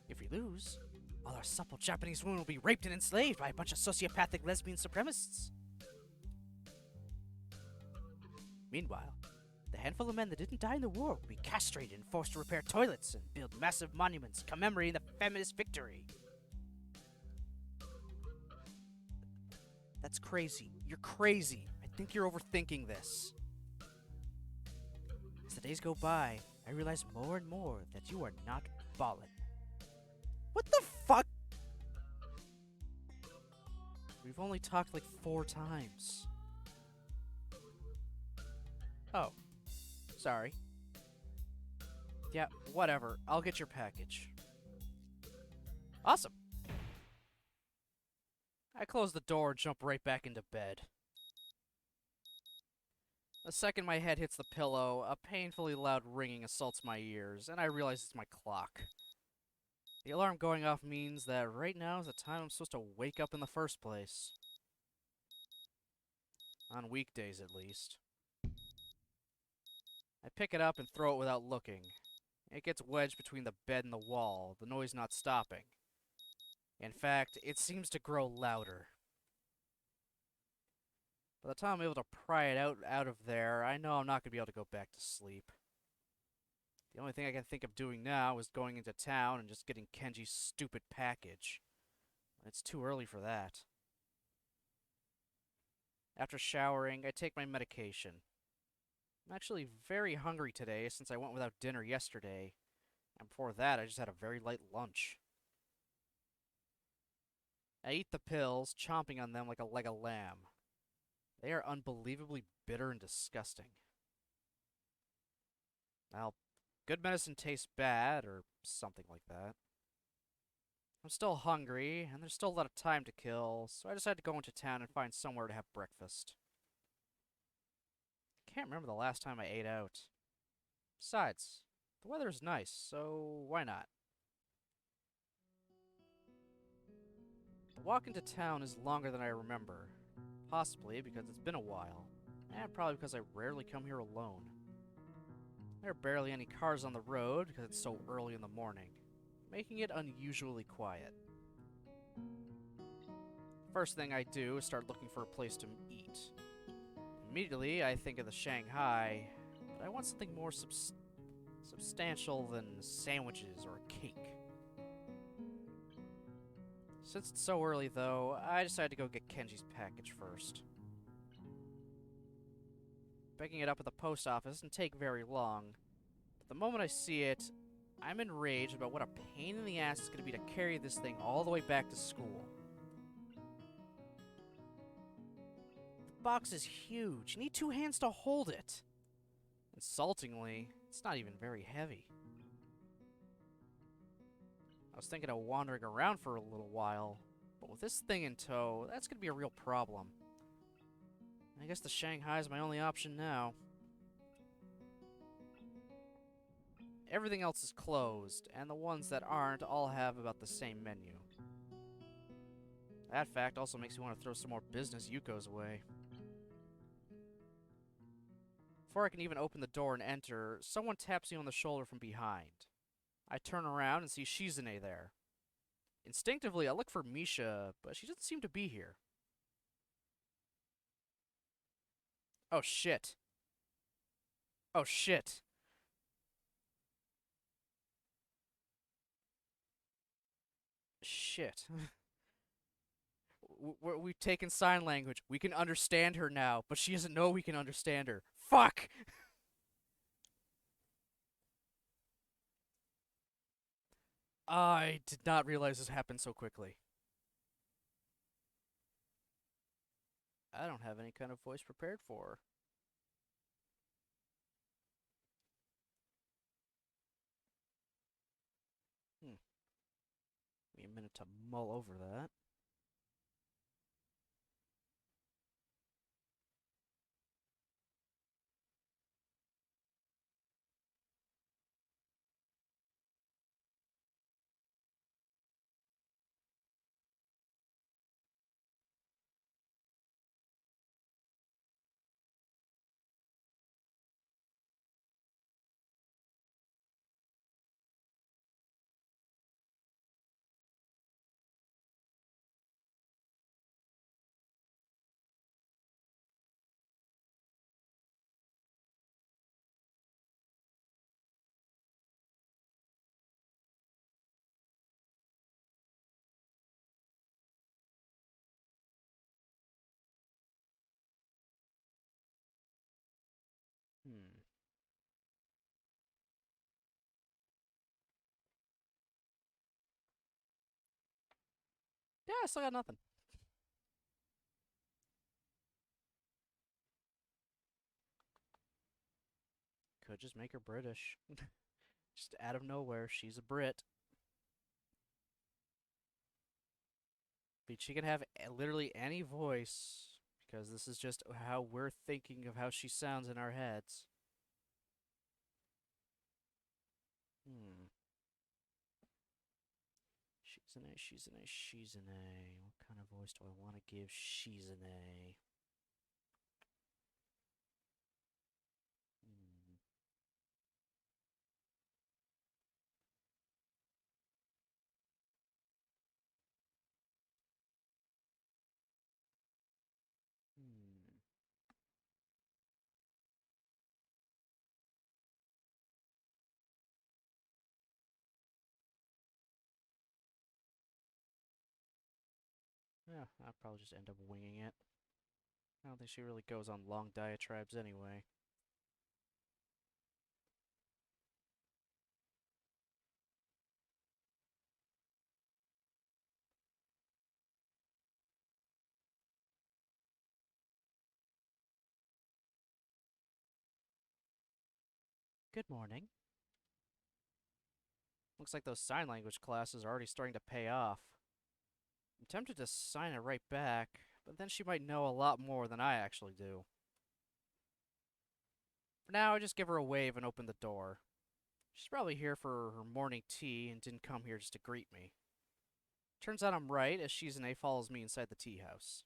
If we lose, all our supple Japanese women will be raped and enslaved by a bunch of sociopathic lesbian supremacists. Meanwhile, The handful of men that didn't die in the war will be castrated and forced to repair toilets and build massive monuments commemorating the feminist victory. That's crazy. You're crazy. I think you're overthinking this. As the days go by, I realize more and more that you are not ballin'. What the fuck? We've only talked like 4 times. Oh. Sorry. Yeah, whatever. I'll get your package. Awesome. I close the door and jump right back into bed. The second my head hits the pillow, a painfully loud ringing assaults my ears, and I realize it's my clock. The alarm going off means that right now is the time I'm supposed to wake up in the first place. On weekdays, at least. I pick it up and throw it without looking. It gets wedged between the bed and the wall, the noise not stopping. In fact, it seems to grow louder. By the time I'm able to pry it out of there, I know I'm not going to be able to go back to sleep. The only thing I can think of doing now is going into town and just getting Kenji's stupid package. It's too early for that. After showering, I take my medication. I'm actually very hungry today since I went without dinner yesterday, and before that I just had a very light lunch. I eat the pills, chomping on them like a leg of lamb. They are unbelievably bitter and disgusting. Well, good medicine tastes bad, or something like that. I'm still hungry, and there's still a lot of time to kill, so I decided to go into town and find somewhere to have breakfast. I can't remember the last time I ate out. Besides, the weather is nice, so why not? The walk into town is longer than I remember, possibly because it's been a while, and probably because I rarely come here alone. There are barely any cars on the road because it's so early in the morning, making it unusually quiet. First thing I do is start looking for a place to eat. Immediately, I think of the Shanghai, but I want something more substantial than sandwiches or a cake. Since it's so early, though, I decide to go get Kenji's package first. Picking it up at the post office doesn't take very long, but the moment I see it, I'm enraged about what a pain in the ass it's going to be to carry this thing all the way back to school. The box is huge. You need 2 hands to hold it. Insultingly, it's not even very heavy. I was thinking of wandering around for a little while, but with this thing in tow, that's going to be a real problem. I guess the Shanghai is my only option now. Everything else is closed, and the ones that aren't all have about the same menu. That fact also makes me want to throw some more business Yuko's way. Before I can even open the door and enter, someone taps me on the shoulder from behind. I turn around and see Shizune there. Instinctively, I look for Misha, but she doesn't seem to be here. Oh shit. Oh shit. Shit. We've taken sign language. We can understand her now, but she doesn't know we can understand her. Fuck! I did not realize this happened so quickly. I don't have any kind of voice prepared for her. Give me a minute to mull over that. I still got nothing. Could just make her British. Just out of nowhere, she's a Brit. But she can have literally any voice, because this is just how we're thinking of how she sounds in our heads. Hmm. Shizune, Shizune, Shizune. What kind of voice do I want to give Shizune? Hmm. Hmm. Yeah, I'll probably just end up winging it. I don't think she really goes on long diatribes anyway. Good morning. Looks like those sign language classes are already starting to pay off. I'm tempted to sign it right back, but then she might know a lot more than I actually do. For now, I just give her a wave and open the door. She's probably here for her morning tea and didn't come here just to greet me. Turns out I'm right, as Shizune follows me inside the tea house.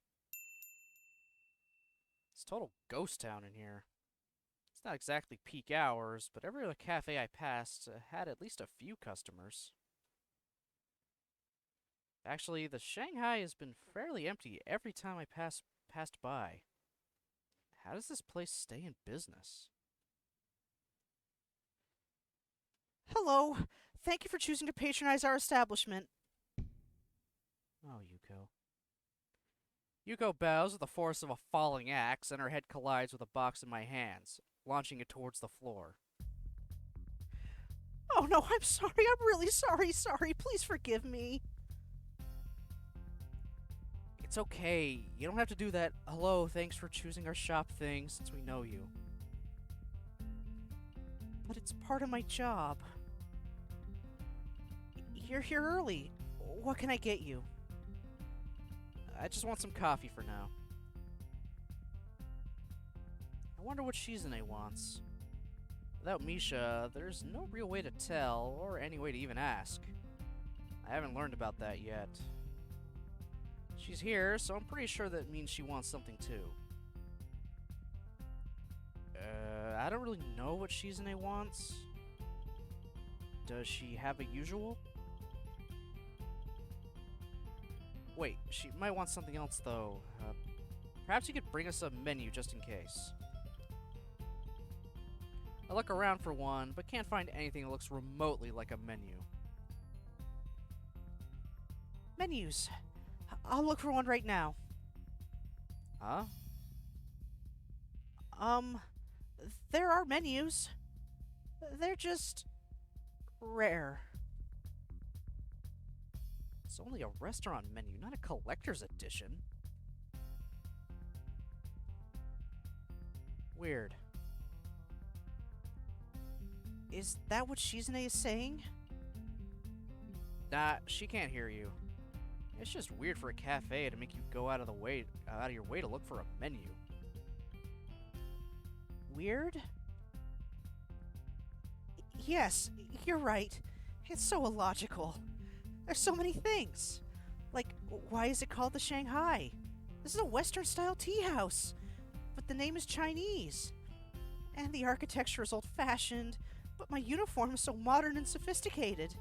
It's total ghost town in here. It's not exactly peak hours, but every other cafe I passed had at least a few customers. Actually, the Shanghai has been fairly empty every time I passed by. How does this place stay in business? Hello. Thank you for choosing to patronize our establishment. Oh, Yuko. Yuko bows with the force of a falling axe, and her head collides with a box in my hands, launching it towards the floor. Oh no, I'm sorry. I'm really sorry. Please forgive me. It's okay. You don't have to do that. Hello, thanks for choosing our shop thing since we know you. But it's part of my job. You're here early. What can I get you? I just want some coffee for now. I wonder what Shizune wants. Without Misha, there's no real way to tell, or any way to even ask. I haven't learned about that yet. She's here, so I'm pretty sure that means she wants something too. I don't really know what Shizune wants. Does she have a usual? Wait, she might want something else though. Perhaps you could bring us a menu just in case. I look around for one, but can't find anything that looks remotely like a menu. Menus. I'll look for one right now. Huh? There are menus. They're just rare. It's only a restaurant menu, not a collector's edition. Weird. Is that what Shizune is saying? Nah, she can't hear you. It's just weird for a cafe to make you go out of your way to look for a menu. Weird? Yes, you're right. It's so illogical. There's so many things. Like, why is it called the Shanghai? This is a Western-style tea house, but the name is Chinese. And the architecture is old-fashioned, but my uniform is so modern and sophisticated.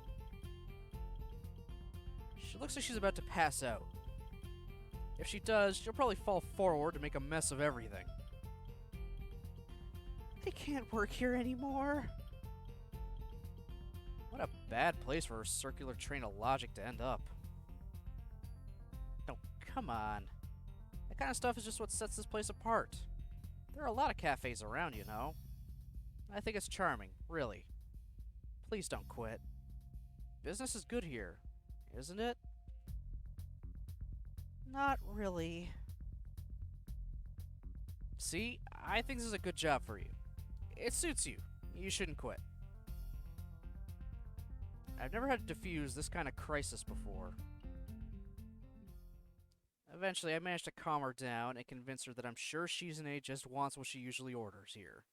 She looks like she's about to pass out. If she does, she'll probably fall forward to make a mess of everything. I can't work here anymore. What a bad place for a circular train of logic to end up. No, come on. That kind of stuff is just what sets this place apart. There are a lot of cafes around, you know. I think it's charming, really. Please don't quit. Business is good here, isn't it? Not really. See, I think this is a good job for you. It suits you. You shouldn't quit. I've never had to defuse this kind of crisis before. Eventually, I managed to calm her down and convince her that I'm sure Shizune just wants what she usually orders here.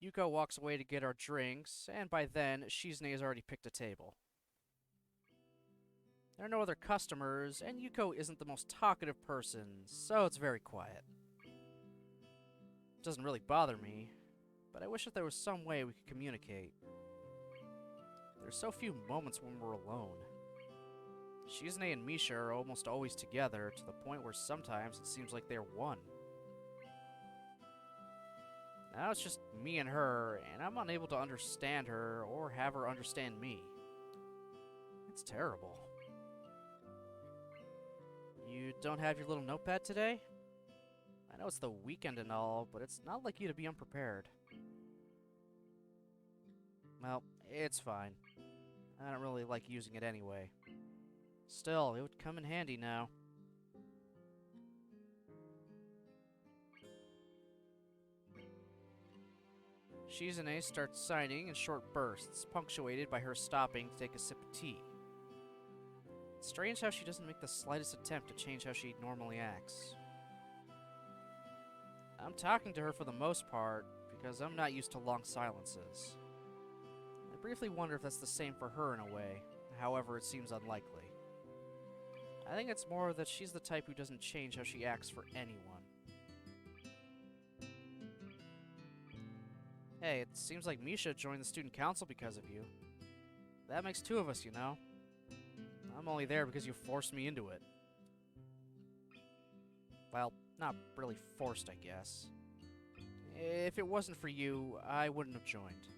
Yuko walks away to get our drinks, and by then, Shizune has already picked a table. There are no other customers, and Yuko isn't the most talkative person, so it's very quiet. It doesn't really bother me, but I wish that there was some way we could communicate. There's so few moments when we're alone. Shizune and Misha are almost always together, to the point where sometimes it seems like they're one. Now it's just me and her, and I'm unable to understand her or have her understand me. It's terrible. You don't have your little notepad today? I know it's the weekend and all, but it's not like you to be unprepared. Well, it's fine. I don't really like using it anyway. Still, it would come in handy now. Shizune starts signing in short bursts, punctuated by her stopping to take a sip of tea. It's strange how she doesn't make the slightest attempt to change how she normally acts. I'm talking to her for the most part, because I'm not used to long silences. I briefly wonder if that's the same for her in a way, however it seems unlikely. I think it's more that she's the type who doesn't change how she acts for anyone. Hey, it seems like Misha joined the student council because of you. That makes two of us, you know. I'm only there because you forced me into it. Well, not really forced, I guess. If it wasn't for you, I wouldn't have joined.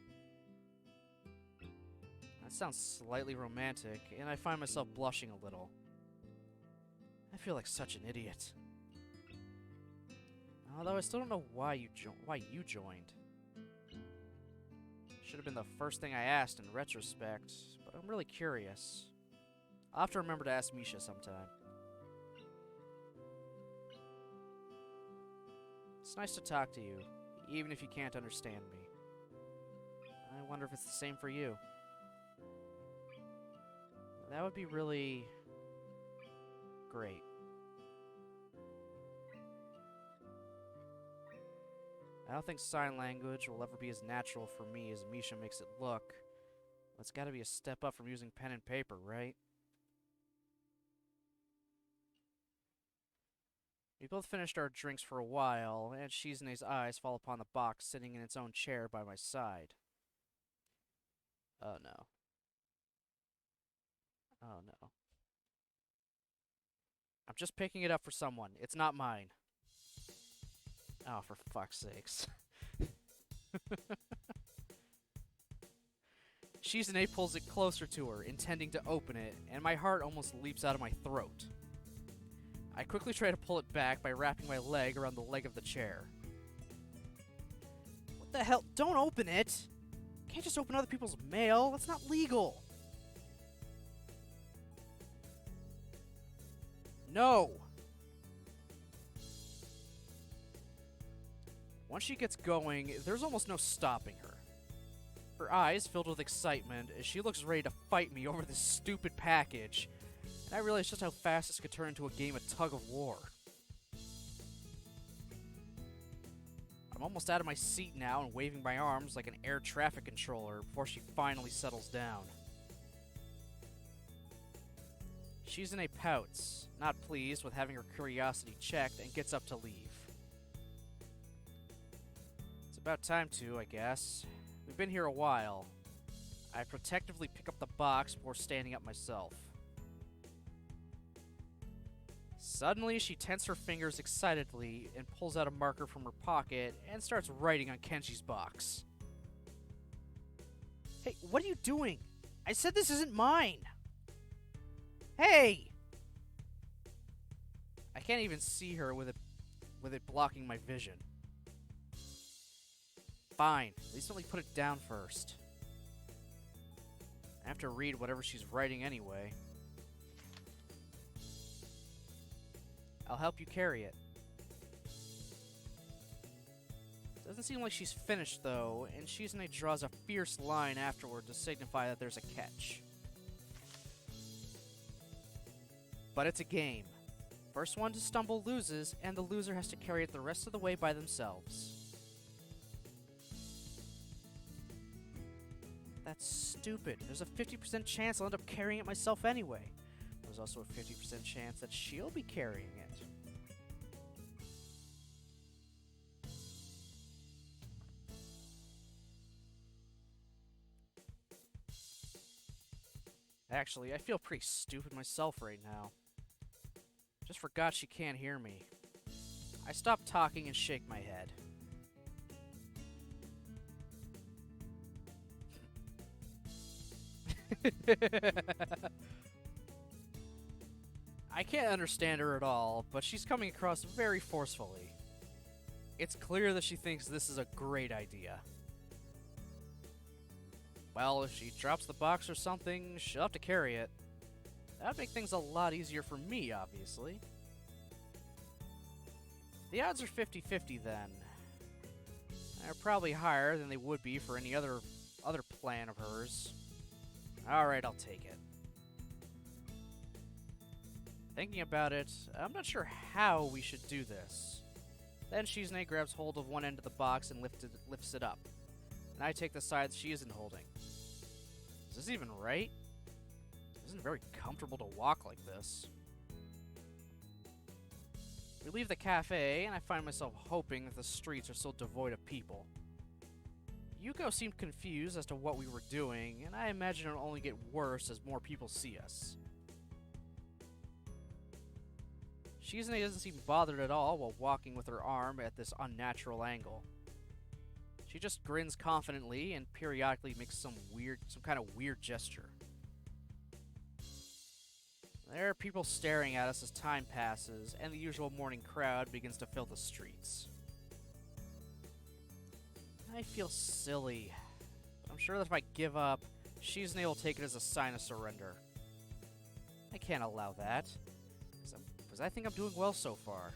That sounds slightly romantic, and I find myself blushing a little. I feel like such an idiot. Although I still don't know why you joined. Should have been the first thing I asked in retrospect, but I'm really curious. I'll have to remember to ask Misha sometime. It's nice to talk to you, even if you can't understand me. I wonder if it's the same for you. That would be really great. I don't think sign language will ever be as natural for me as Misha makes it look. But it's gotta be a step up from using pen and paper, right? We both finished our drinks for a while, and Shizune's eyes fall upon the box sitting in its own chair by my side. Oh no. Oh no. I'm just picking it up for someone. It's not mine. Oh, for fuck's sakes. Shizune pulls it closer to her, intending to open it, and my heart almost leaps out of my throat. I quickly try to pull it back by wrapping my leg around the leg of the chair. What the hell? Don't open it! You can't just open other people's mail. That's not legal. No! Once she gets going, there's almost no stopping her. Her eyes filled with excitement as she looks ready to fight me over this stupid package, and I realize just how fast this could turn into a game of tug of war. I'm almost out of my seat now and waving my arms like an air traffic controller before she finally settles down. Shizune pouts, not pleased with having her curiosity checked, and gets up to leave. It's about time to, I guess. We've been here a while. I protectively pick up the box before standing up myself. Suddenly, she tenses her fingers excitedly and pulls out a marker from her pocket and starts writing on Kenji's box. Hey, what are you doing? I said this isn't mine. Hey! I can't even see her with it blocking my vision. Fine, at least let me put it down first. I have to read whatever she's writing anyway. I'll help you carry it. Doesn't seem like she's finished, though, and Shizune draws a fierce line afterward to signify that there's a catch. But it's a game. First one to stumble loses, and the loser has to carry it the rest of the way by themselves. That's stupid. There's a 50% chance I'll end up carrying it myself anyway. There's also a 50% chance that she'll be carrying it. Actually, I feel pretty stupid myself right now. Just forgot she can't hear me. I stop talking and shake my head. I can't understand her at all, but she's coming across very forcefully. It's clear that she thinks this is a great idea. Well, if she drops the box or something, she'll have to carry it. That'd make things a lot easier for me, obviously. The odds are 50-50 then. They're probably higher than they would be for any other plan of hers. Alright, I'll take it. Thinking about it, I'm not sure how we should do this. Then Shizune grabs hold of one end of the box and lifts it up. And I take the side she isn't holding. Is this even right? It isn't very comfortable to walk like this. We leave the cafe, and I find myself hoping that the streets are still devoid of people. Yuko seemed confused as to what we were doing, and I imagine it'll only get worse as more people see us. Shizune doesn't seem bothered at all while walking with her arm at this unnatural angle. She just grins confidently and periodically makes some kind of weird gesture. There are people staring at us as time passes, and the usual morning crowd begins to fill the streets. I feel silly, but I'm sure that if I give up, Shizune will take it as a sign of surrender. I can't allow that, because I think I'm doing well so far.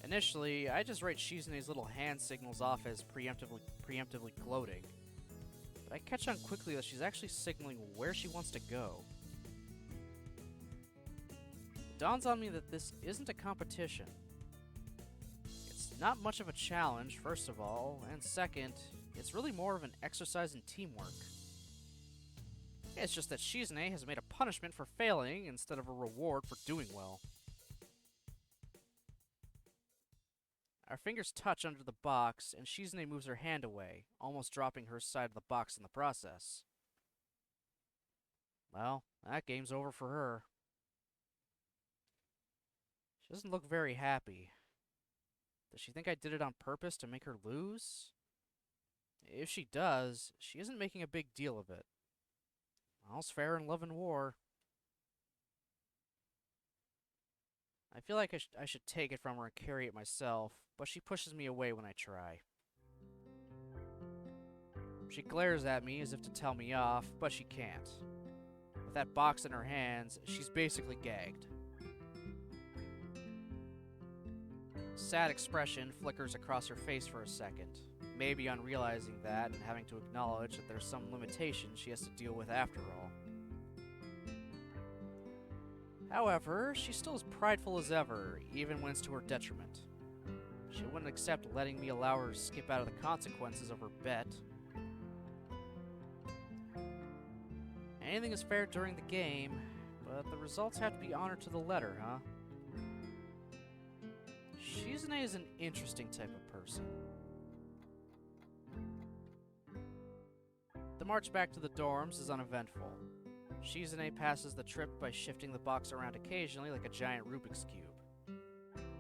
Initially, I just write Shizune's little hand signals off as preemptively gloating. But I catch on quickly that she's actually signaling where she wants to go. It dawns on me that this isn't a competition. It's not much of a challenge, first of all, and second, it's really more of an exercise in teamwork. It's just that Shizune has made a punishment for failing instead of a reward for doing well. Our fingers touch under the box, and Shizune moves her hand away, almost dropping her side of the box in the process. Well, that game's over for her. She doesn't look very happy. Does she think I did it on purpose to make her lose? If she does, she isn't making a big deal of it. All's fair in love and war. I feel like I should take it from her and carry it myself, but she pushes me away when I try. She glares at me as if to tell me off, but she can't. With that box in her hands, she's basically gagged. Sad expression flickers across her face for a second, maybe on realizing that and having to acknowledge that there's some limitations she has to deal with after all. However, she's still as prideful as ever, even when it's to her detriment. She wouldn't accept letting me allow her to skip out of the consequences of her bet. Anything is fair during the game, but the results have to be honored to the letter, huh? Shizune is an interesting type of person. The march back to the dorms is uneventful. Shizune passes the trip by shifting the box around occasionally like a giant Rubik's Cube.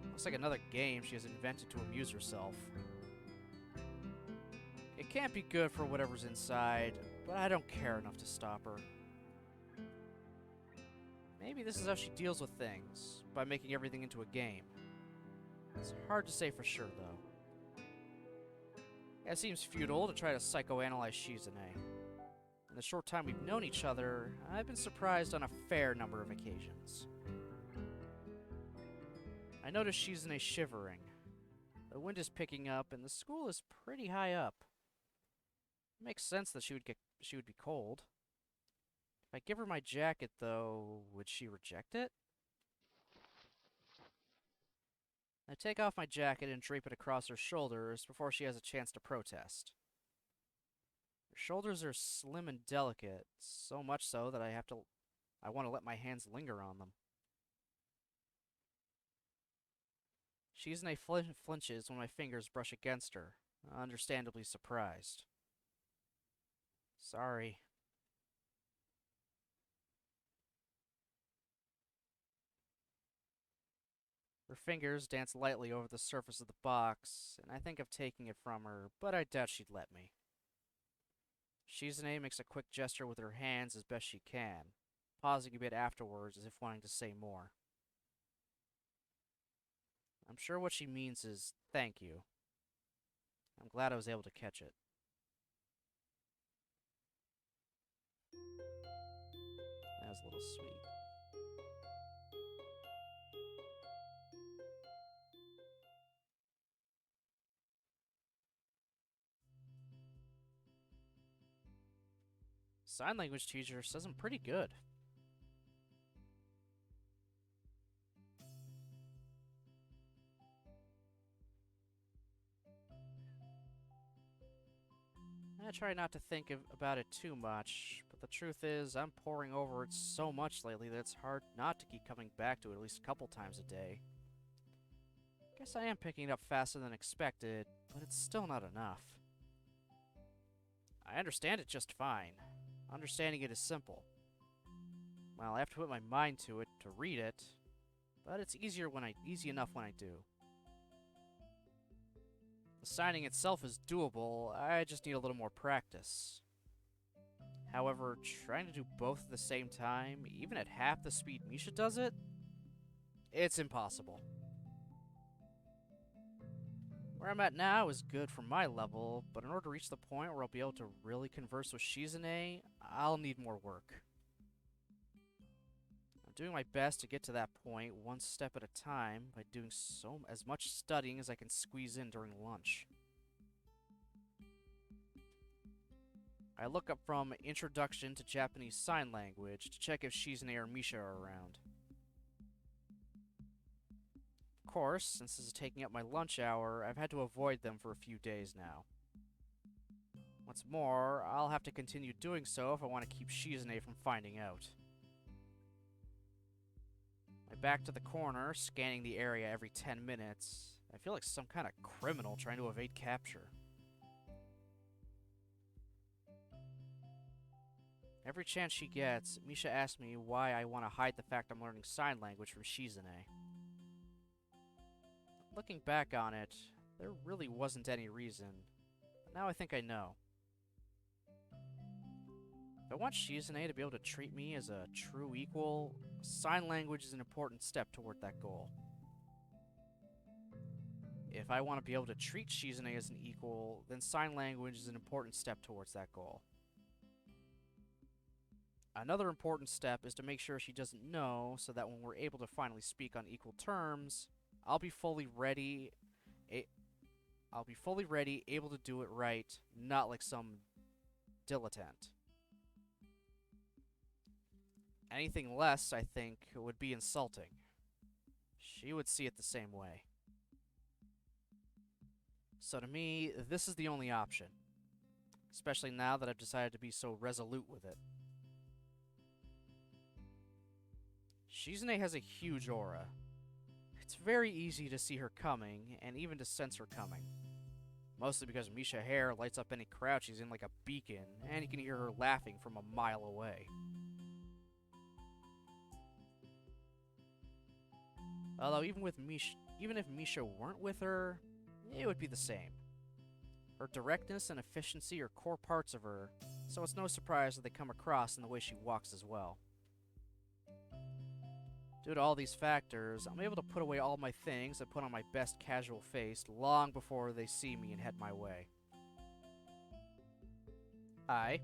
Looks like another game she has invented to amuse herself. It can't be good for whatever's inside, but I don't care enough to stop her. Maybe this is how she deals with things, by making everything into a game. It's hard to say for sure, though. It seems futile to try to psychoanalyze Shizune. In the short time we've known each other, I've been surprised on a fair number of occasions. I notice Shizune shivering. The wind is picking up, and the school is pretty high up. It makes sense that she would be cold. If I give her my jacket, though, would she reject it? I take off my jacket and drape it across her shoulders before she has a chance to protest. Her shoulders are slim and delicate, so much so that I want to let my hands linger on them. Shizune flinches when my fingers brush against her, understandably surprised. Sorry. Her fingers dance lightly over the surface of the box, and I think of taking it from her, but I doubt she'd let me. Shizune makes a quick gesture with her hands as best she can, pausing a bit afterwards as if wanting to say more. I'm sure what she means is thank you. I'm glad I was able to catch it. That was a little sweet. Sign language teacher says I'm pretty good. I try not to think about it too much, but the truth is, I'm poring over it so much lately that it's hard not to keep coming back to it at least a couple times a day. Guess I am picking it up faster than expected, but it's still not enough. I understand it just fine. Understanding it is simple. Well, I have to put my mind to it to read it, but it's easy enough when I do. The signing itself is doable, I just need a little more practice. However, trying to do both at the same time, even at half the speed Misha does it, it's impossible. Where I'm at now is good for my level, but in order to reach the point where I'll be able to really converse with Shizune, I'll need more work. I'm doing my best to get to that point one step at a time by doing as much studying as I can squeeze in during lunch. I look up from Introduction to Japanese Sign Language to check if Shizune or Misha are around. Of course, since this is taking up my lunch hour, I've had to avoid them for a few days now. What's more, I'll have to continue doing so if I want to keep Shizune from finding out. I back to the corner, scanning the area every 10 minutes. I feel like some kind of criminal trying to evade capture. Every chance she gets, Misha asks me why I want to hide the fact I'm learning sign language from Shizune. Looking back on it, there really wasn't any reason, but now I think I know. If I want Shizune to be able to treat me as a true equal, sign language is an important step toward that goal. If I want to be able to treat Shizune as an equal, then sign language is an important step towards that goal. Another important step is to make sure she doesn't know, so that when we're able to finally speak on equal terms, I'll be fully ready, able to do it right, not like some dilettante. Anything less, I think, would be insulting. She would see it the same way. So to me, this is the only option, especially now that I've decided to be so resolute with it. Shizune has a huge aura. It's very easy to see her coming, and even to sense her coming. Mostly because Misha hair lights up any crowd she's in like a beacon, and you can hear her laughing from a mile away. Although even if Misha weren't with her, it would be the same. Her directness and efficiency are core parts of her, so it's no surprise that they come across in the way she walks as well. Due to all these factors, I'm able to put away all my things and put on my best casual face long before they see me and head my way. Hi.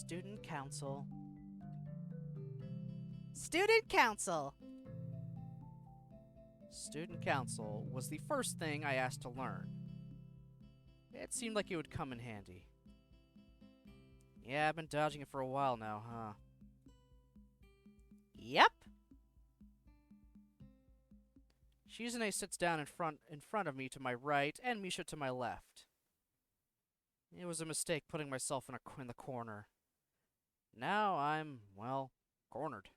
Student council. Student council! Student council was the first thing I asked to learn. It seemed like it would come in handy. Yeah, I've been dodging it for a while now, huh? Yep. Shizune sits down in front of me to my right and Misha to my left. It was a mistake putting myself in the corner. Now I'm, well, cornered.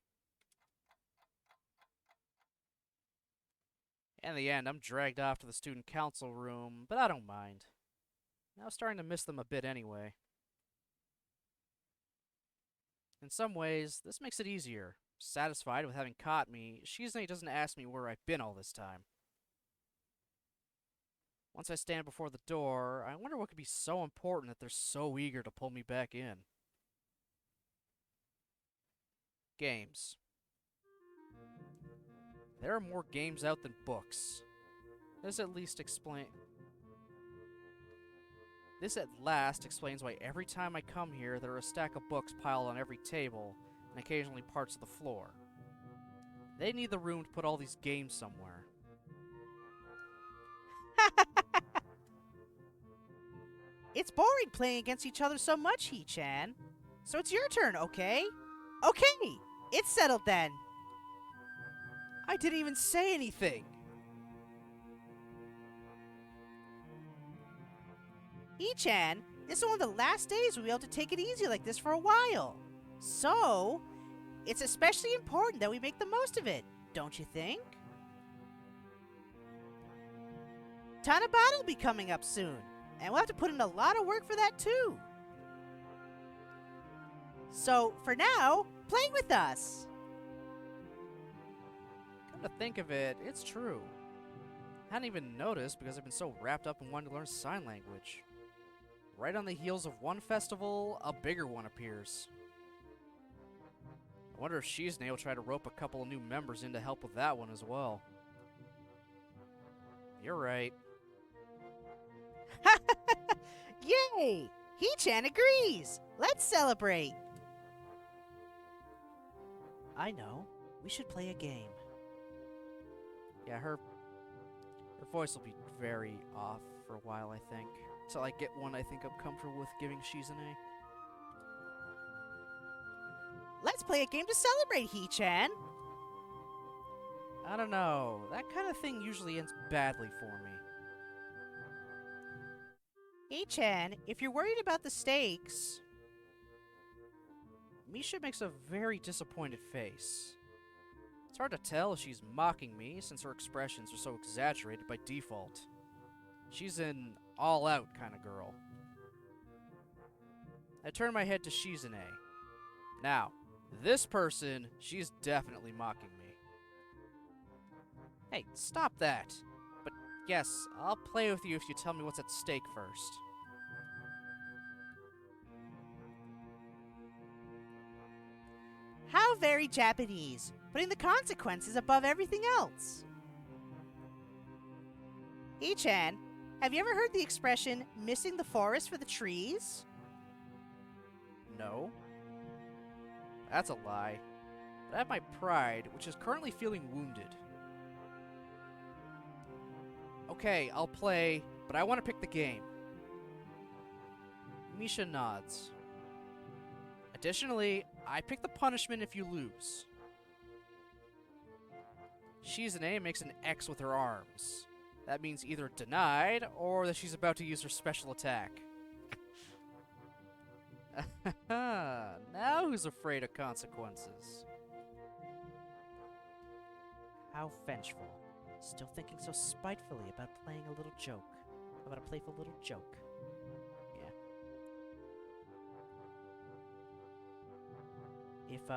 In the end, I'm dragged off to the student council room, but I don't mind. I was starting to miss them a bit anyway. In some ways, this makes it easier. Satisfied with having caught me, Shizune doesn't ask me where I've been all this time. Once I stand before the door, I wonder what could be so important that they're so eager to pull me back in. Games. There are more games out than books. This at last explains why every time I come here, there are a stack of books piled on every table, and occasionally parts of the floor. They need the room to put all these games somewhere. It's boring playing against each other so much, Hee-chan. So it's your turn, okay? Okay! It's settled then! I didn't even say anything! Hee-chan, this is one of the last days we'll be able to take it easy like this for a while. So, it's especially important that we make the most of it, don't you think? Tanabata will be coming up soon, and we'll have to put in a lot of work for that too. So, for now, play with us! Come to think of it, it's true. I hadn't even noticed because I've been so wrapped up in wanting to learn sign language. Right on the heels of one festival, a bigger one appears. I wonder if Shizune will try to rope a couple of new members in to help with that one as well. You're right. Yay! Hee-chan agrees! Let's celebrate! I know. We should play a game. Yeah, her voice will be very off for a while, I think. Until I get one I think I'm comfortable with giving Shizune. Let's play a game to celebrate, Hee-chan! I don't know. That kind of thing usually ends badly for me. Hee-chan, if you're worried about the stakes... Misha makes a very disappointed face. It's hard to tell if she's mocking me, since her expressions are so exaggerated by default. She's an all-out kind of girl. I turn my head to Shizune. Now, this person, she's definitely mocking me. Hey, stop that! But yes, I'll play with you if you tell me what's at stake first. How very Japanese, putting the consequences above everything else. Hee-chan, have you ever heard the expression, missing the forest for the trees? No. That's a lie. But I have my pride, which is currently feeling wounded. Okay, I'll play, but I want to pick the game. Misha nods. Additionally, I pick the punishment if you lose. Shizune makes an X with her arms. That means either denied, or that she's about to use her special attack. Now who's afraid of consequences? How vengeful. Still thinking so spitefully about playing a little joke. About a playful little joke. Yeah. If,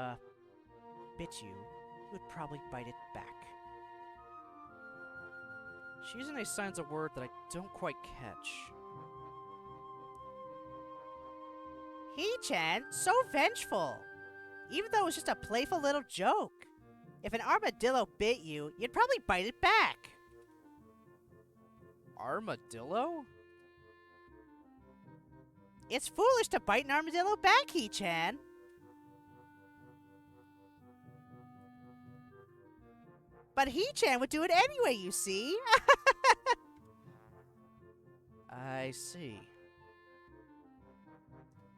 bit you, you would probably bite it back. Shizune signs a word that I don't quite catch. Hee-chan, so vengeful! Even though it was just a playful little joke. If an armadillo bit you, you'd probably bite it back. Armadillo? It's foolish to bite an armadillo back, He-chan. But He-chan would do it anyway, you see. I see.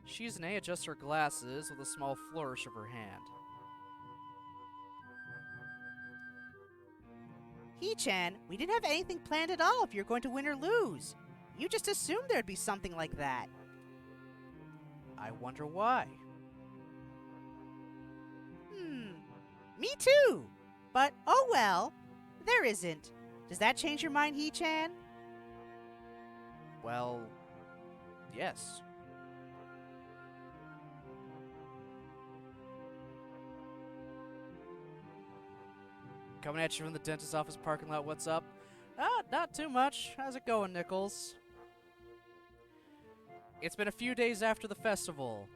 Shizune adjusts her glasses with a small flourish of her hand. He-chan, we didn't have anything planned at all if you're going to win or lose. You just assumed there'd be something like that. I wonder why. Me too. But, oh well, there isn't. Does that change your mind, He-chan? Well, yes. Coming at you from the dentist's office parking lot, what's up? Not too much. How's it going, Nichols? It's been a few days after the festival.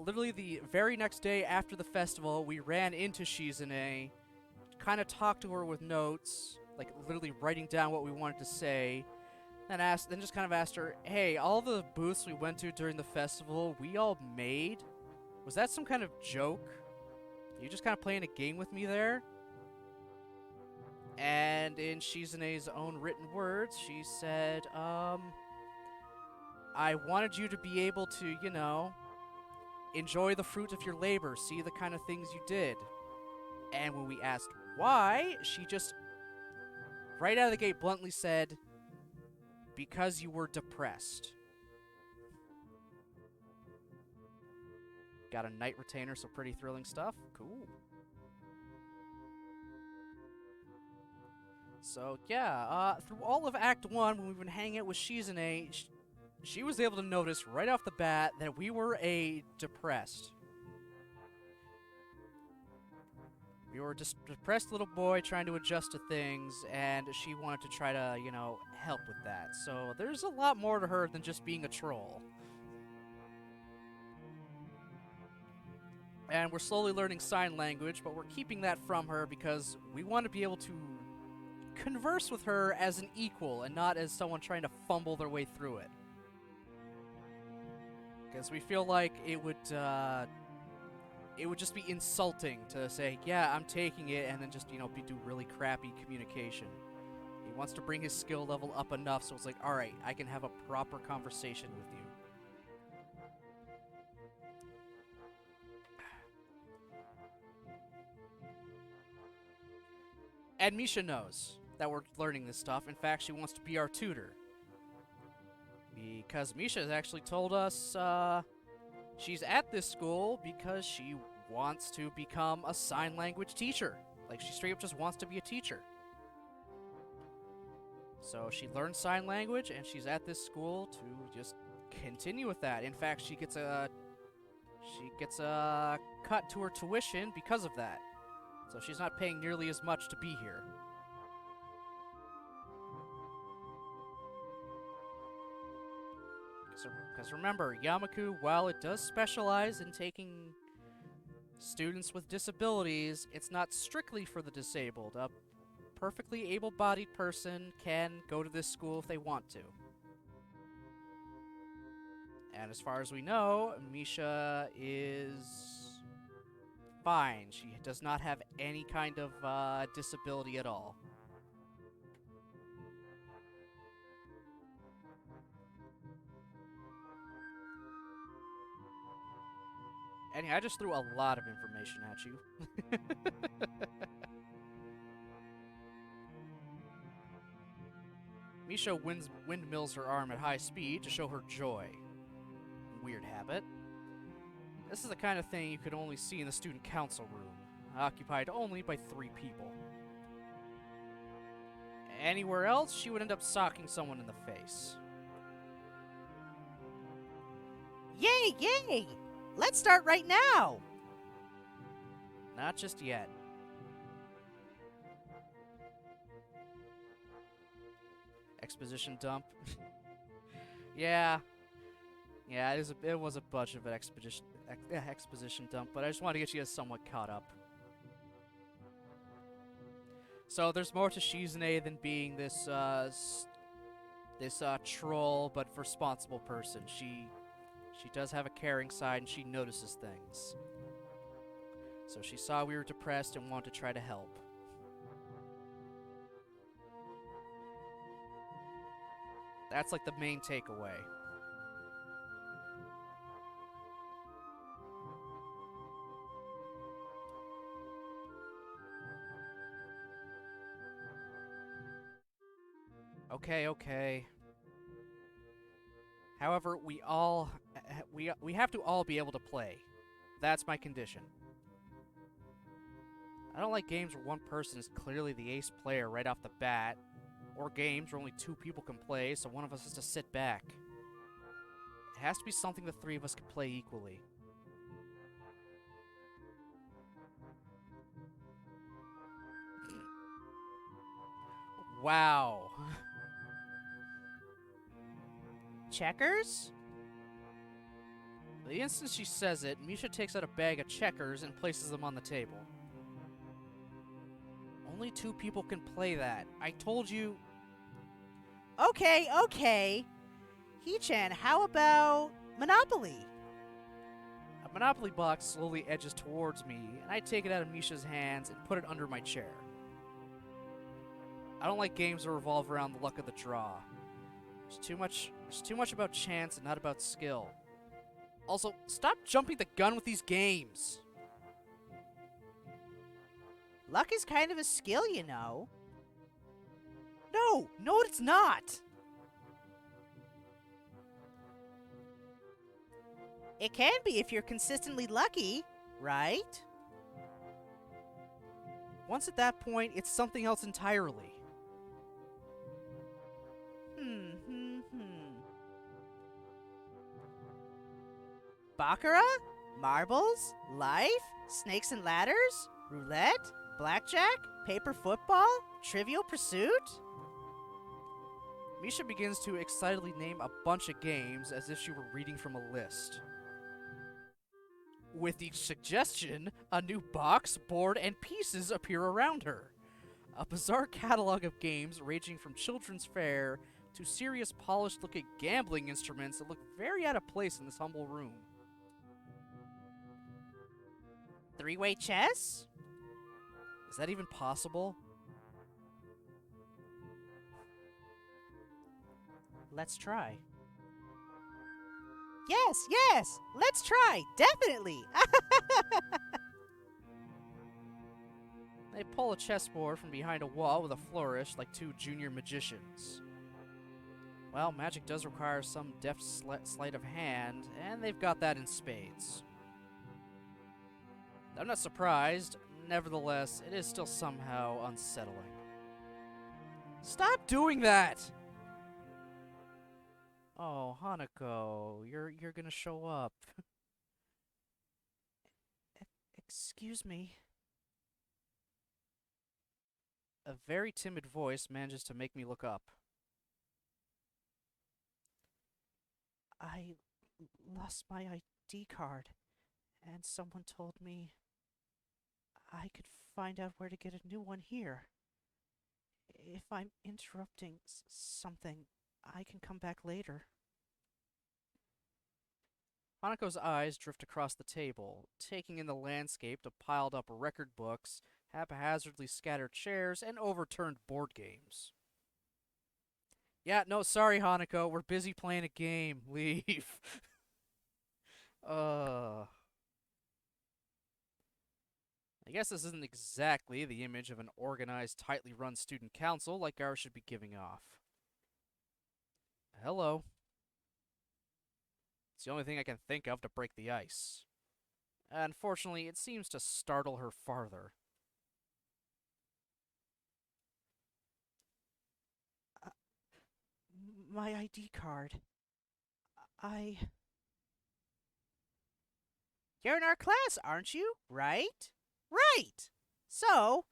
Literally the very next day after the festival, we ran into Shizune, kind of talked to her with notes, like literally writing down what we wanted to say, then just kind of asked her, hey, all the booths we went to during the festival, we all made? Was that some kind of joke? You just kind of playing a game with me there? And in Shizune's own written words, she said, I wanted you to be able to, you know, enjoy the fruit of your labor, see the kind of things you did. And when we asked why, she just, right out of the gate, bluntly said, because you were depressed. Got a night retainer, so pretty thrilling stuff. Cool. So, yeah, through all of Act 1, when we've been hanging out with Shizune, she was able to notice right off the bat that we were depressed. We were just a depressed little boy trying to adjust to things, and she wanted to try to, you know, help with that. So there's a lot more to her than just being a troll. And we're slowly learning sign language, but we're keeping that from her because we want to be able to converse with her as an equal and not as someone trying to fumble their way through it. Because we feel like it would just be insulting to say, yeah, I'm taking it, and then just, you know, do really crappy communication. He wants to bring his skill level up enough so it's like, alright, I can have a proper conversation with you. And Misha knows that we're learning this stuff. In fact, she wants to be our tutor. Because Misha has actually told us she's at this school because she wants to become a sign language teacher. Like, she straight up just wants to be a teacher. So she learned sign language, and she's at this school to just continue with that. In fact, she gets a cut to her tuition because of that. So she's not paying nearly as much to be here. Because remember, Yamaku, while it does specialize in taking students with disabilities, it's not strictly for the disabled. A perfectly able-bodied person can go to this school if they want to. And as far as we know, Misha is fine. She does not have any kind of disability at all. Anyway, I just threw a lot of information at you. Misha windmills her arm at high speed to show her joy. Weird habit. This is the kind of thing you could only see in the student council room, occupied only by 3 people. Anywhere else, she would end up socking someone in the face. Yay, yay! Let's start right now! Not just yet. Exposition dump. Yeah, it was a bunch of an exposition dump, but I just wanted to get you guys somewhat caught up. So there's more to Shizune than being this This troll but responsible person. She does have a caring side and she notices things. So she saw we were depressed and wanted to try to help. That's like the main takeaway. Okay, okay. However, we have to all be able to play. That's my condition. I don't like games where one person is clearly the ace player right off the bat, or games where only 2 people can play, so one of us has to sit back. It has to be something the 3 of us can play equally. Wow. Checkers? The instant she says it, Misha takes out a bag of checkers and places them on the table. Only 2 people can play that. I told you. Okay, okay. Hee-chan, how about Monopoly? A Monopoly box slowly edges towards me, and I take it out of Misha's hands and put it under my chair. I don't like games that revolve around the luck of the draw. There's too much about chance and not about skill. Also, stop jumping the gun with these games. Luck is kind of a skill, you know. No, it's not. It can be if you're consistently lucky, right? Once at that point, it's something else entirely. Baccarat? Marbles? Life? Snakes and ladders? Roulette? Blackjack? Paper football? Trivial Pursuit? Misha begins to excitedly name a bunch of games as if she were reading from a list. With each suggestion, a new box, board, and pieces appear around her. A bizarre catalog of games ranging from children's fare to serious polished-looking gambling instruments that look very out of place in this humble room. 3-way chess? Is that even possible? Let's try. Yes, let's try, definitely. They pull a chessboard from behind a wall with a flourish like 2 junior magicians. Well, magic does require some deft sleight of hand, and they've got that in spades. I'm not surprised. Nevertheless, it is still somehow unsettling. Stop doing that! Oh, Hanako, you're gonna show up. Excuse me. A very timid voice manages to make me look up. I lost my ID card, and someone told me I could find out where to get a new one here. If I'm interrupting something, I can come back later. Hanako's eyes drift across the table, taking in the landscape of piled up record books, haphazardly scattered chairs, and overturned board games. Yeah, no, sorry, Hanako. We're busy playing a game. Leave. I guess this isn't exactly the image of an organized, tightly run student council like ours should be giving off. Hello. It's the only thing I can think of to break the ice. Unfortunately, it seems to startle her farther. My ID card. You're in our class, aren't you? Right? Right! So,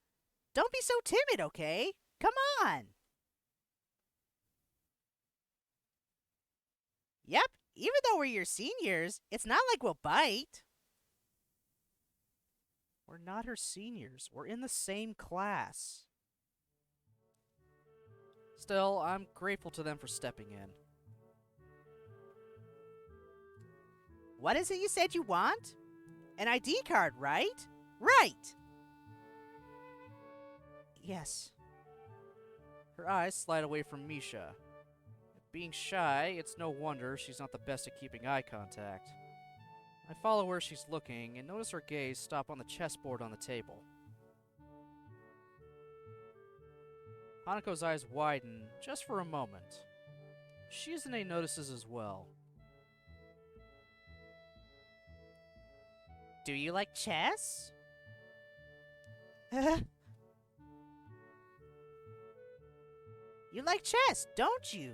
don't be so timid, okay? Come on! Yep, even though we're your seniors, it's not like we'll bite. We're not her seniors. We're in the same class. Still, I'm grateful to them for stepping in. What is it you said you want? An ID card, right? Right! Yes. Her eyes slide away from Misha. Being shy, it's no wonder she's not the best at keeping eye contact. I follow where she's looking and notice her gaze stop on the chessboard on the table. Hanako's eyes widen just for a moment. Shizune notices as well. Do you like chess? You like chess, don't you?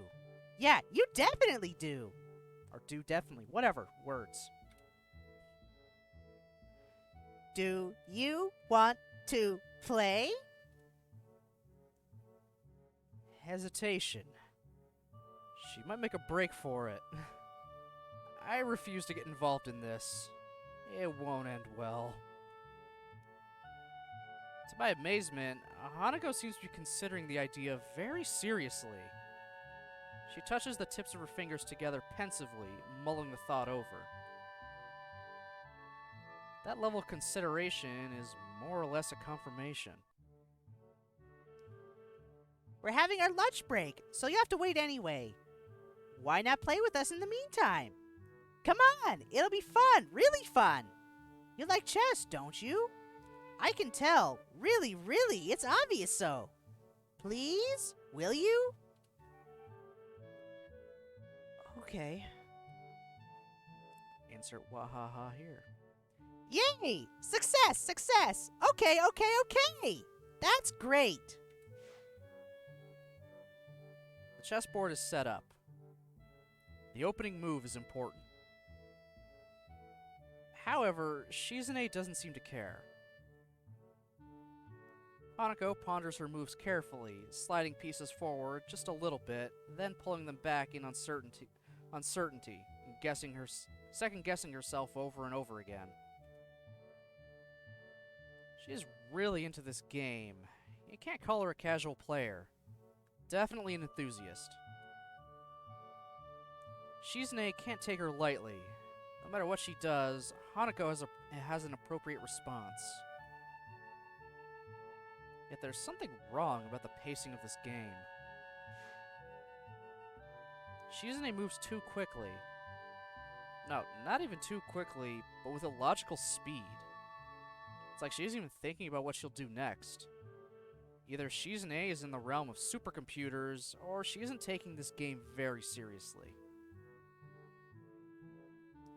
Yeah, you definitely do. Or do definitely, whatever, words. Do you want to play? Hesitation. She might make a break for it. I refuse to get involved in this. It won't end well. To my amazement, Hanako seems to be considering the idea very seriously. She touches the tips of her fingers together pensively, mulling the thought over. That level of consideration is more or less a confirmation. We're having our lunch break, so you have to wait anyway. Why not play with us in the meantime? Come on, it'll be fun, really fun. You like chess, don't you? I can tell. Really, really, it's obvious so. Please, will you? Okay. Insert wahaha here. Yay! Success, success! Okay, okay, okay! That's great! The chessboard is set up. The opening move is important. However, Shizune doesn't seem to care. Hanako ponders her moves carefully, sliding pieces forward just a little bit, then pulling them back in uncertainty, and second-guessing herself over and over again. She is really into this game. You can't call her a casual player. Definitely an enthusiast. Shizune can't take her lightly. No matter what she does, Hanako has an appropriate response. Yet there's something wrong about the pacing of this game. Shizune moves too quickly. No, not even too quickly, but with a logical speed. It's like she isn't even thinking about what she'll do next. Either Shizune is in the realm of supercomputers, or she isn't taking this game very seriously.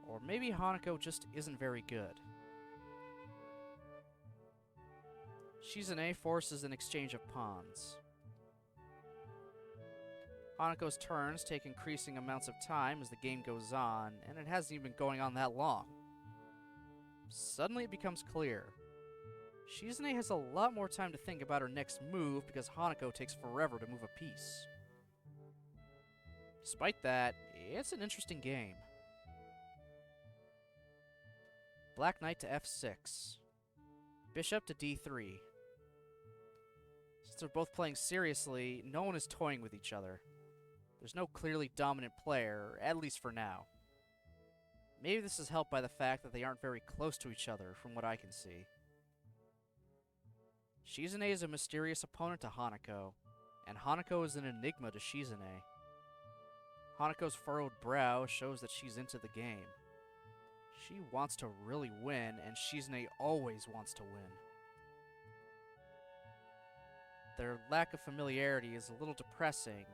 Or maybe Hanako just isn't very good. Shizune forces an exchange of pawns. Hanako's turns take increasing amounts of time as the game goes on, and it hasn't even been going on that long. Suddenly it becomes clear. Shizune has a lot more time to think about her next move because Hanako takes forever to move a piece. Despite that, it's an interesting game. Black Knight to f6. Bishop to d3. Since they're both playing seriously, no one is toying with each other. There's no clearly dominant player, at least for now. Maybe this is helped by the fact that they aren't very close to each other, from what I can see. Shizune is a mysterious opponent to Hanako, and Hanako is an enigma to Shizune. Hanako's furrowed brow shows that she's into the game. She wants to really win, and Shizune always wants to win. Their lack of familiarity is a little depressing,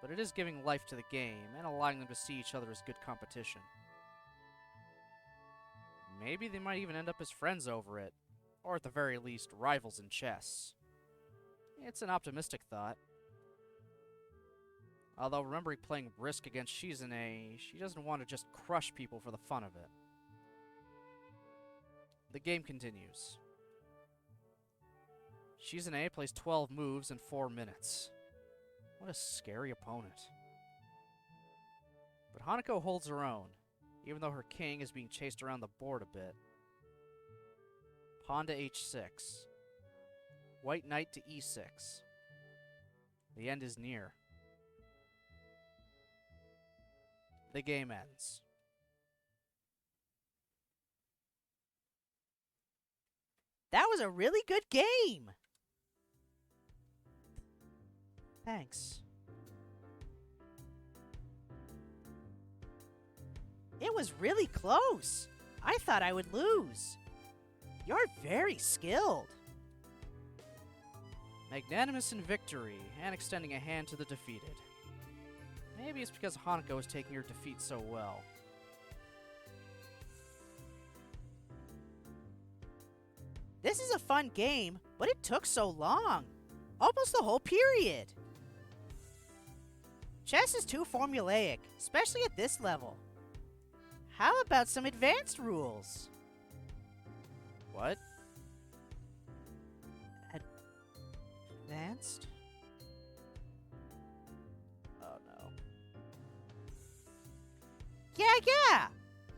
but it is giving life to the game and allowing them to see each other as good competition. Maybe they might even end up as friends over it, or at the very least, rivals in chess. It's an optimistic thought. Although remembering playing Risk against Shizune, she doesn't want to just crush people for the fun of it. The game continues. Shizune plays 12 moves in 4 minutes. What a scary opponent. But Hanako holds her own, even though her king is being chased around the board a bit. Pawn to h6. White knight to e6. The end is near. The game ends. That was a really good game! Thanks. It was really close. I thought I would lose. You're very skilled. Magnanimous in victory, and extending a hand to the defeated. Maybe it's because Hanako is taking her defeat so well. This is a fun game, but it took so long. Almost the whole period. Chess is too formulaic, especially at this level. How about some advanced rules? What? Advanced? Oh no. Yeah!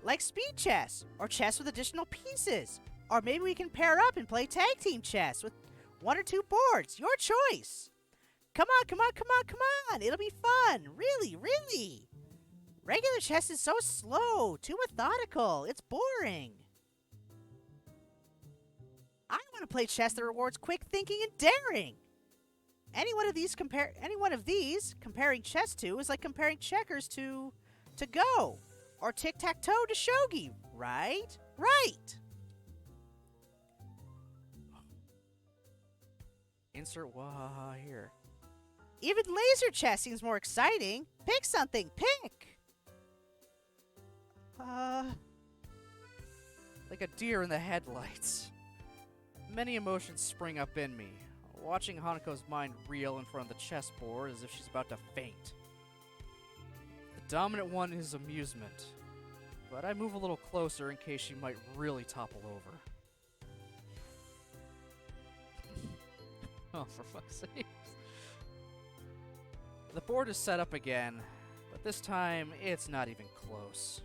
Like speed chess, or chess with additional pieces. Or maybe we can pair up and play tag team chess with 1 or 2 boards. Your choice. Come on. It'll be fun. Really. Regular chess is so slow, too methodical. It's boring. I want to play chess that rewards quick thinking and daring. Any one of these comparing chess to is like comparing checkers to Go, or tic-tac-toe to shogi, right? Right. Insert wahaha here. Even laser chess seems more exciting. Pick something. Pick. Like a deer in the headlights. Many emotions spring up in me, watching Hanako's mind reel in front of the chessboard as if she's about to faint. The dominant one is amusement, but I move a little closer in case she might really topple over. Oh, for fuck's sake. The board is set up again, but this time it's not even close.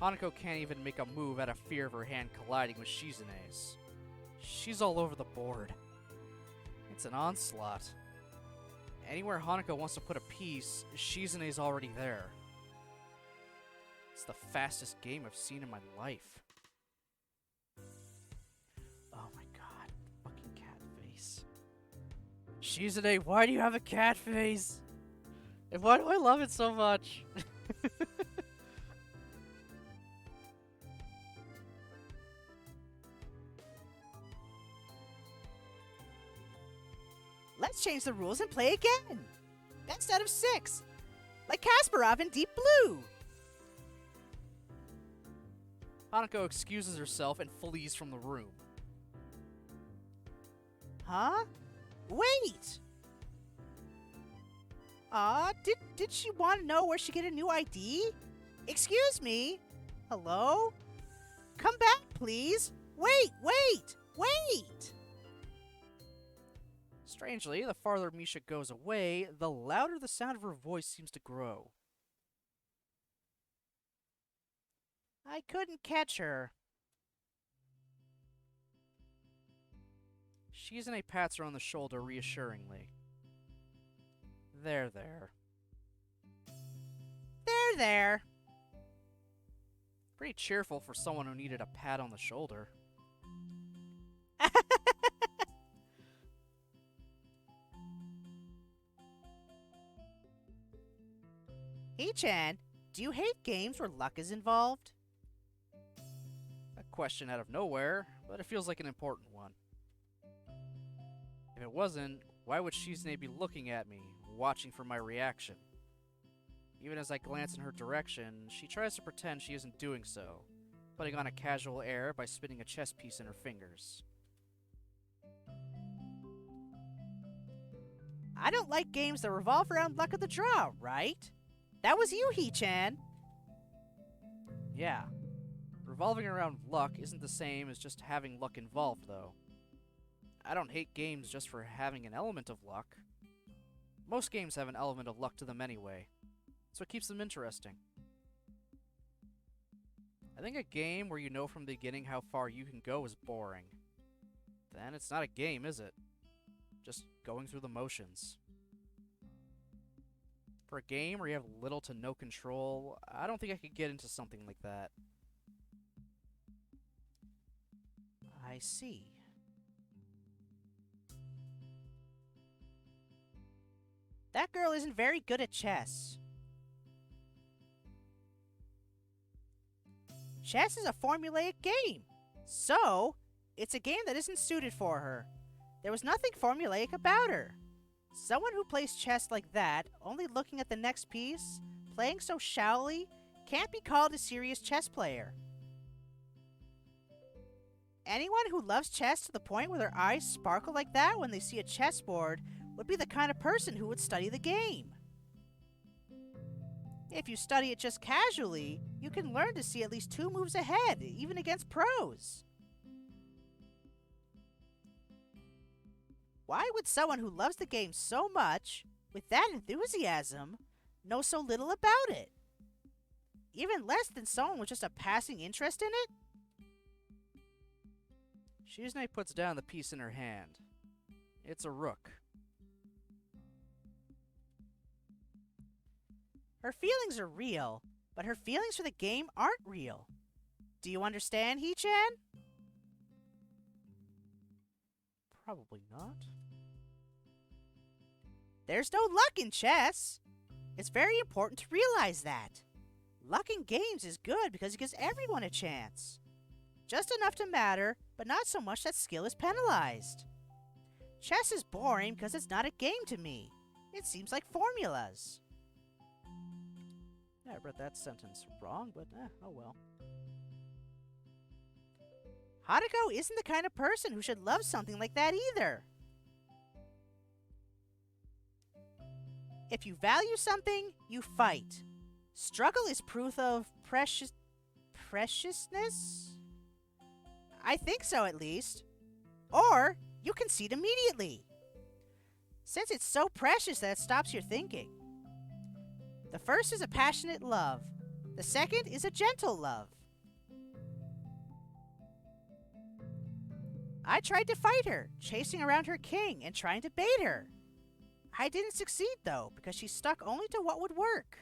Hanako can't even make a move out of fear of her hand colliding with Shizune's. She's all over the board. It's an onslaught. Anywhere Hanako wants to put a piece, Shizune's already there. It's the fastest game I've seen in my life. Oh my god, fucking cat face. Shizune, why do you have a cat face? And why do I love it so much? Let's change the rules and play again. Best out of 6. Like Kasparov in Deep Blue. Hanako excuses herself and flees from the room. Huh? Wait! Did she want to know where she get a new ID? Excuse me? Hello? Come back, please. Wait! Strangely, the farther Misha goes away, the louder the sound of her voice seems to grow. I couldn't catch her. Shizune pats her on the shoulder reassuringly. There. There. Pretty cheerful for someone who needed a pat on the shoulder. Hee-chan, do you hate games where luck is involved? A question out of nowhere, but it feels like an important one. If it wasn't, why would Shizune be looking at me, watching for my reaction? Even as I glance in her direction, she tries to pretend she isn't doing so, putting on a casual air by spinning a chess piece in her fingers. I don't like games that revolve around luck of the draw, right? That was you, Hee-chan. Yeah. Revolving around luck isn't the same as just having luck involved, though. I don't hate games just for having an element of luck. Most games have an element of luck to them anyway. That's what keeps them interesting. I think a game where you know from the beginning how far you can go is boring. Then it's not a game, is it? just going through the motions. For a game where you have little to no control, I don't think I could get into something like that. I see. That girl isn't very good at chess. Chess is a formulaic game, so it's a game that isn't suited for her. There was nothing formulaic about her. Someone who plays chess like that, only looking at the next piece, playing so shallowly, can't be called a serious chess player. Anyone who loves chess to the point where their eyes sparkle like that when they see a chessboard would be the kind of person who would study the game. If you study it just casually, you can learn to see at least 2 moves ahead, even against pros. Why would someone who loves the game so much, with that enthusiasm, know so little about it? Even less than someone with just a passing interest in it? Shizune puts down the piece in her hand. It's a rook. Her feelings are real, but her feelings for the game aren't real. Do you understand, Hee-chan? Probably not. There's no luck in chess. It's very important to realize that. Luck in games is good because it gives everyone a chance. Just enough to matter, but not so much that skill is penalized. Chess is boring because it's not a game to me. It seems like formulas. Yeah, I read that sentence wrong, but oh well. Hadako isn't the kind of person who should love something like that either. If you value something, you fight. Struggle is proof of preciousness? I think so, at least. Or you concede immediately, since it's so precious that it stops your thinking. The first is a passionate love. The second is a gentle love. I tried to fight her, chasing around her king and trying to bait her. I didn't succeed, though, because she stuck only to what would work.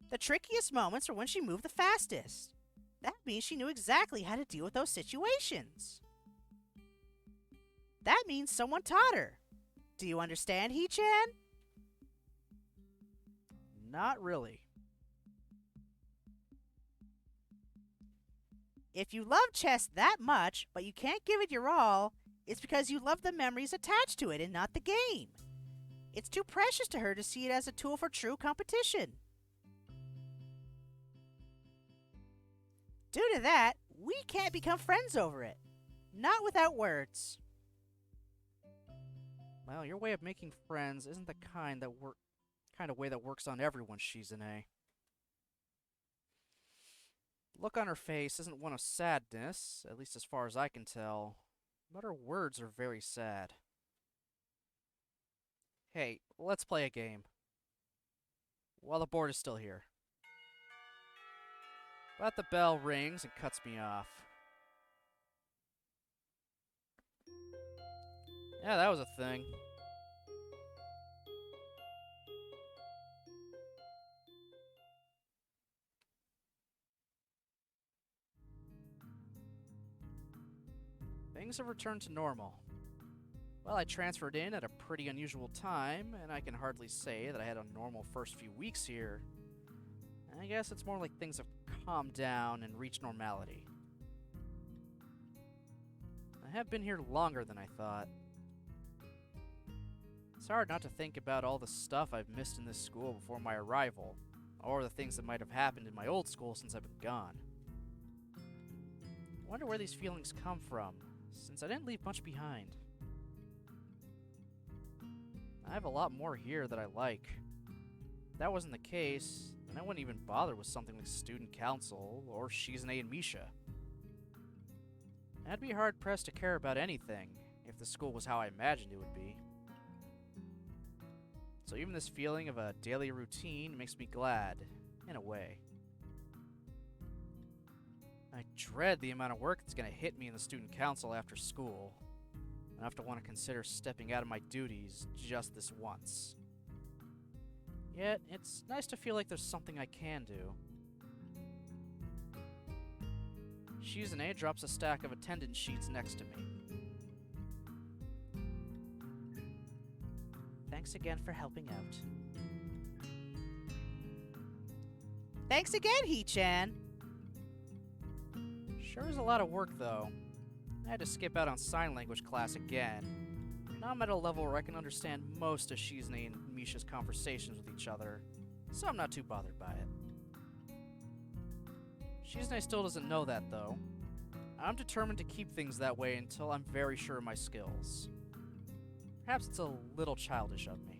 The trickiest moments were when she moved the fastest. That means she knew exactly how to deal with those situations. That means someone taught her. Do you understand, Hee-chan? Not really. If you love chess that much, but you can't give it your all, it's because you love the memories attached to it and not the game. It's too precious to her to see it as a tool for true competition. Due to that, we can't become friends over it. Not without words. Well, your way of making friends isn't the kind of way that works on everyone, Shizune. The look on her face isn't one of sadness, at least as far as I can tell, but her words are very sad. Hey, let's play a game. While the board is still here. But the bell rings and cuts me off. Yeah, that was a thing. Things have returned to normal. Well, I transferred in at a pretty unusual time, and I can hardly say that I had a normal first few weeks here. I guess it's more like things have calmed down and reached normality. I have been here longer than I thought. It's hard not to think about all the stuff I've missed in this school before my arrival, or the things that might have happened in my old school since I've been gone. I wonder where these feelings come from, since I didn't leave much behind. I have a lot more here that I like. If that wasn't the case, then I wouldn't even bother with something like student council or Shizune and Misha. I'd be hard-pressed to care about anything if the school was how I imagined it would be. So even this feeling of a daily routine makes me glad, in a way. I dread the amount of work that's going to hit me in the student council after school. enough to want to consider stepping out of my duties just this once. Yet, it's nice to feel like there's something I can do. Shizune drops a stack of attendance sheets next to me. Thanks again for helping out. Thanks again, Hee-chan. Sure is a lot of work, though. I had to skip out on sign language class again. Now I'm at a level where I can understand most of Shizune and Misha's conversations with each other, so I'm not too bothered by it. Shizune still doesn't know that, though. I'm determined to keep things that way until I'm very sure of my skills. Perhaps it's a little childish of me.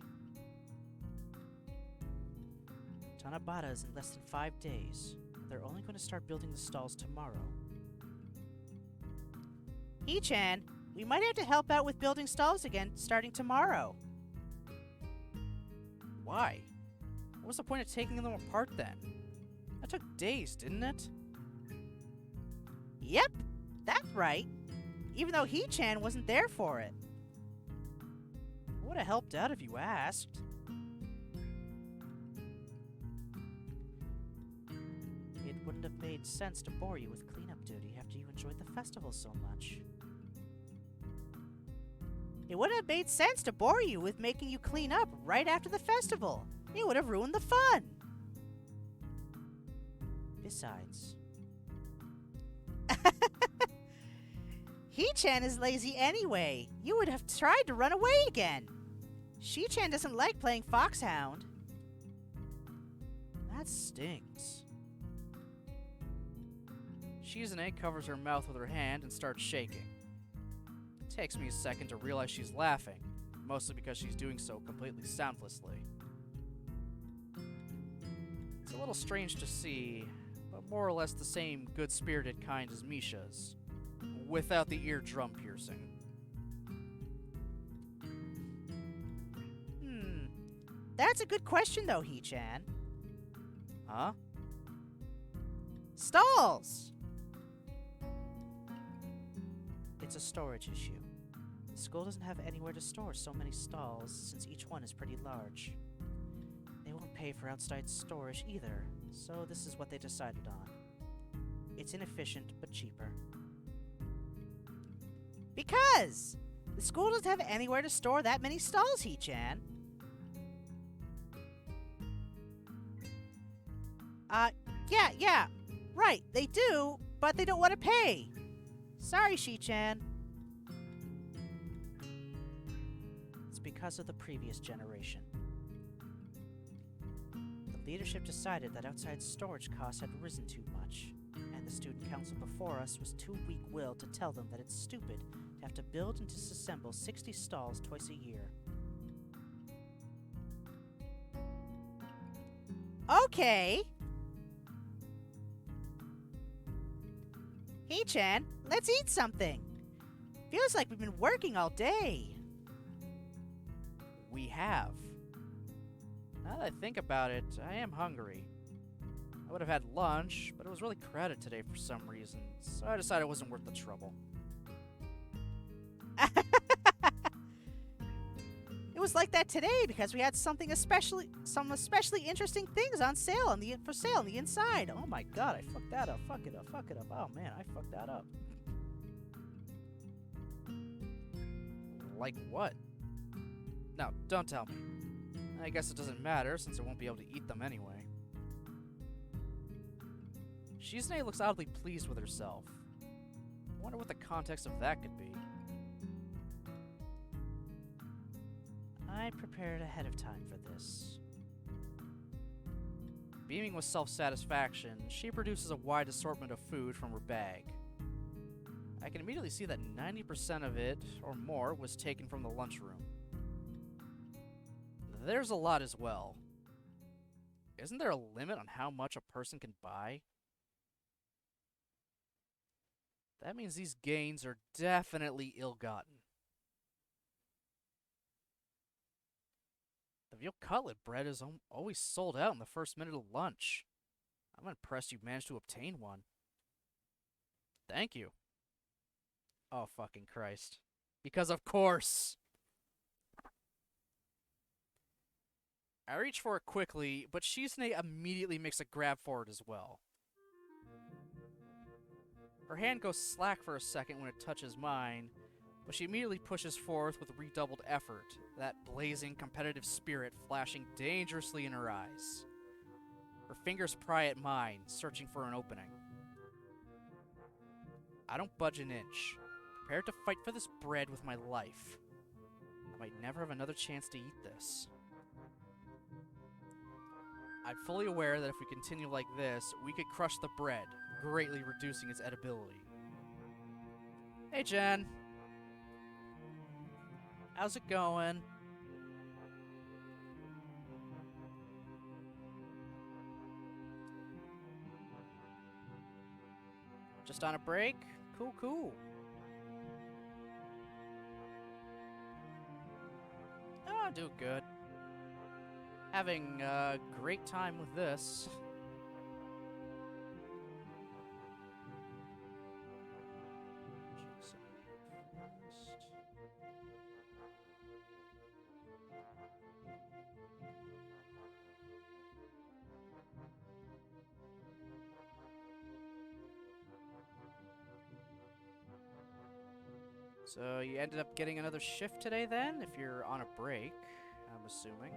Tanabata is in less than 5 days. They're only going to start building the stalls tomorrow. Hee-chan, we might have to help out with building stalls again starting tomorrow. Why? What was the point of taking them apart then? That took days, didn't it? Yep, that's right. Even though Hee-chan wasn't there for it. I would have helped out if you asked. It wouldn't have made sense to bore you with cleanup duty after you enjoyed the festival so much. It wouldn't have made sense to bore you with making you clean up right after the festival. It would have ruined the fun. Besides, Hee-chan is lazy anyway. You would have tried to run away again. Shi-chan doesn't like playing Foxhound. That stings. Shizune covers her mouth with her hand and starts shaking. It takes me a second to realize she's laughing, mostly because she's doing so completely soundlessly. It's a little strange to see, but more or less the same good-spirited kind as Misha's, without the eardrum piercing. That's a good question though, Hee-chan. Huh? Stalls! It's a storage issue. The school doesn't have anywhere to store so many stalls since each one is pretty large. They won't pay for outside storage either, so this is what they decided on. It's inefficient, but cheaper. Because! The school doesn't have anywhere to store that many stalls, Hee-chan. Yeah, right, they do, but they don't want to pay. Sorry, Shi-chan. It's because of the previous generation. The leadership decided that outside storage costs had risen too much, and the student council before us was too weak-willed to tell them that it's stupid to have to build and disassemble 60 stalls twice a year. Okay. Hee-chan, let's eat something. Feels like we've been working all day. We have. Now that I think about it, I am hungry. I would have had lunch, but it was really crowded today for some reason, so I decided it wasn't worth the trouble. It was like that today because we had some especially interesting things on sale for sale on the inside. Oh my god, I fucked that up. Fuck it up. Oh man, I fucked that up. Like what? No, don't tell me. I guess it doesn't matter since I won't be able to eat them anyway. Shizune looks oddly pleased with herself. I wonder what the context of that could be. I prepared ahead of time for this. Beaming with self-satisfaction, she produces a wide assortment of food from her bag. I can immediately see that 90% of it, or more, was taken from the lunchroom. There's a lot as well. Isn't there a limit on how much a person can buy? That means these gains are definitely ill-gotten. The veal cutlet bread is always sold out in the first minute of lunch. I'm impressed you managed to obtain one. Thank you. Oh, fucking Christ. Because of course. I reach for it quickly, but Shizune immediately makes a grab for it as well. Her hand goes slack for a second when it touches mine, but she immediately pushes forth with redoubled effort, that blazing competitive spirit flashing dangerously in her eyes. Her fingers pry at mine, searching for an opening. I don't budge an inch, prepared to fight for this bread with my life. I might never have another chance to eat this. I'm fully aware that if we continue like this, we could crush the bread, greatly reducing its edibility. Hey, Jen. How's it going? Just on a break? Cool, cool. Oh, do good. Having a great time with this. So you ended up getting another shift today then, if you're on a break, I'm assuming.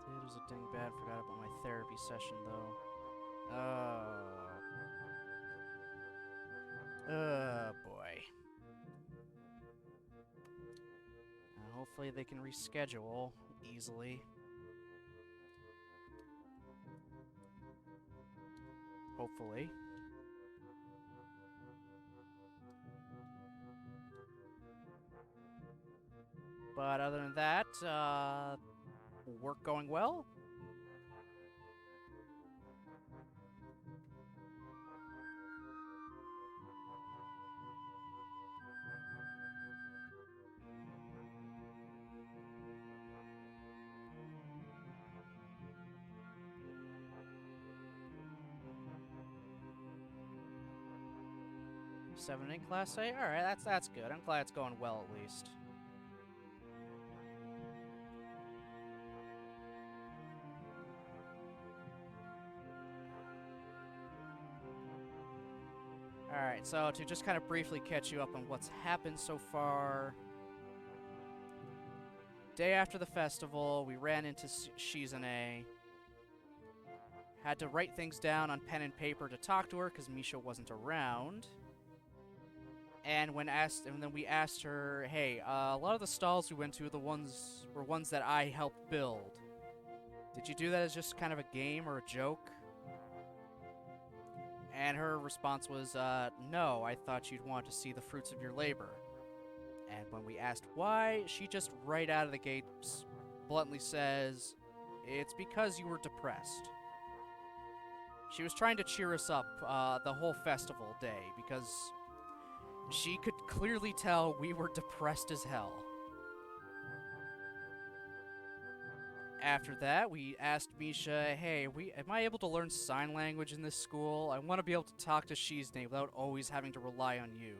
It was a dingbat, forgot about my therapy session though. Oh boy. Hopefully they can reschedule easily. Hopefully. But other than that, work going well? Seven in class A? Alright, that's good. I'm glad it's going well at least. Alright, so to just kind of briefly catch you up on what's happened so far. Day after the festival, we ran into Shizune. Had to write things down on pen and paper to talk to her because Misha wasn't around. And then we asked her, hey, a lot of the stalls we went to were ones that I helped build. Did you do that as just kind of a game or a joke? And her response was, no, I thought you'd want to see the fruits of your labor. And when we asked why, she just right out of the gate bluntly says, it's because you were depressed. She was trying to cheer us up the whole festival day because she could clearly tell we were depressed as hell. After that, we asked Misha, hey, am I able to learn sign language in this school? I want to be able to talk to Shizune without always having to rely on you.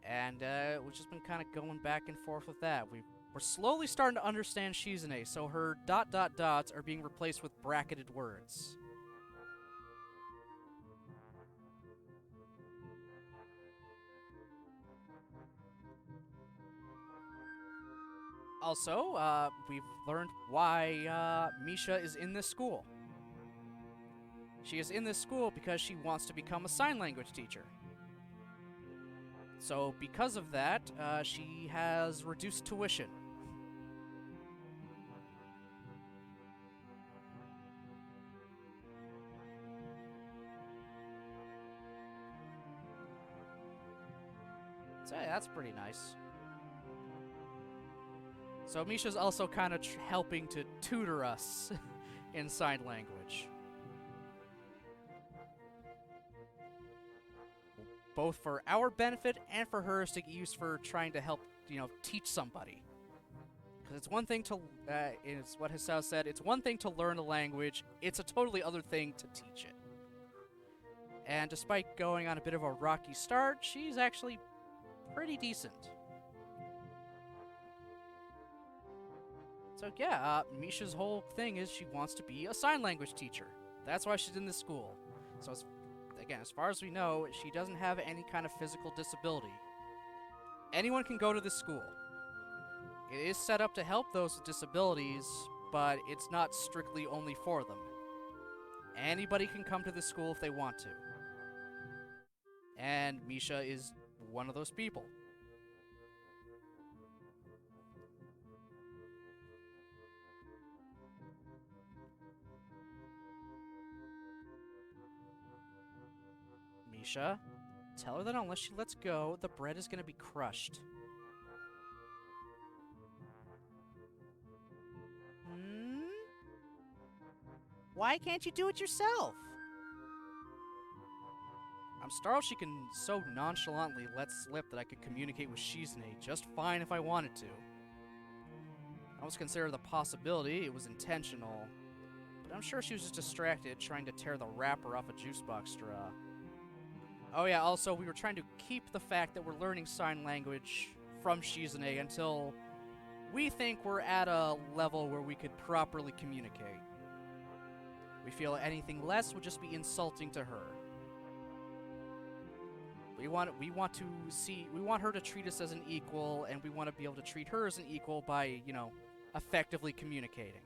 And we've just been kind of going back and forth with that. We're slowly starting to understand Shizune, so her ... dots are being replaced with bracketed words. Also, we've learned why Misha is in this school. She is in this school because she wants to become a sign language teacher. So because of that, she has reduced tuition. So yeah, that's pretty nice. So Misha's also kind of helping to tutor us in sign language. both for our benefit and for hers to get used for trying to help, teach somebody. Because it's one thing to, it's what Hisao said, it's one thing to learn a language, it's a totally other thing to teach it. And despite going on a bit of a rocky start, she's actually pretty decent. So yeah, Misha's whole thing is she wants to be a sign language teacher. That's why she's in this school. So again, as far as we know, she doesn't have any kind of physical disability. Anyone can go to this school. It is set up to help those with disabilities, but it's not strictly only for them. Anybody can come to this school if they want to. And Misha is one of those people. Misha, tell her that unless she lets go, the bread is going to be crushed. Why can't you do it yourself? I'm startled she can so nonchalantly let slip that I could communicate with Shizune just fine if I wanted to. I was considering the possibility it was intentional, but I'm sure she was just distracted trying to tear the wrapper off a juice box straw. Oh yeah, also, we were trying to keep the fact that we're learning sign language from Shizune until we think we're at a level where we could properly communicate. We feel anything less would just be insulting to her. We want her to treat us as an equal, and we want to be able to treat her as an equal by, effectively communicating.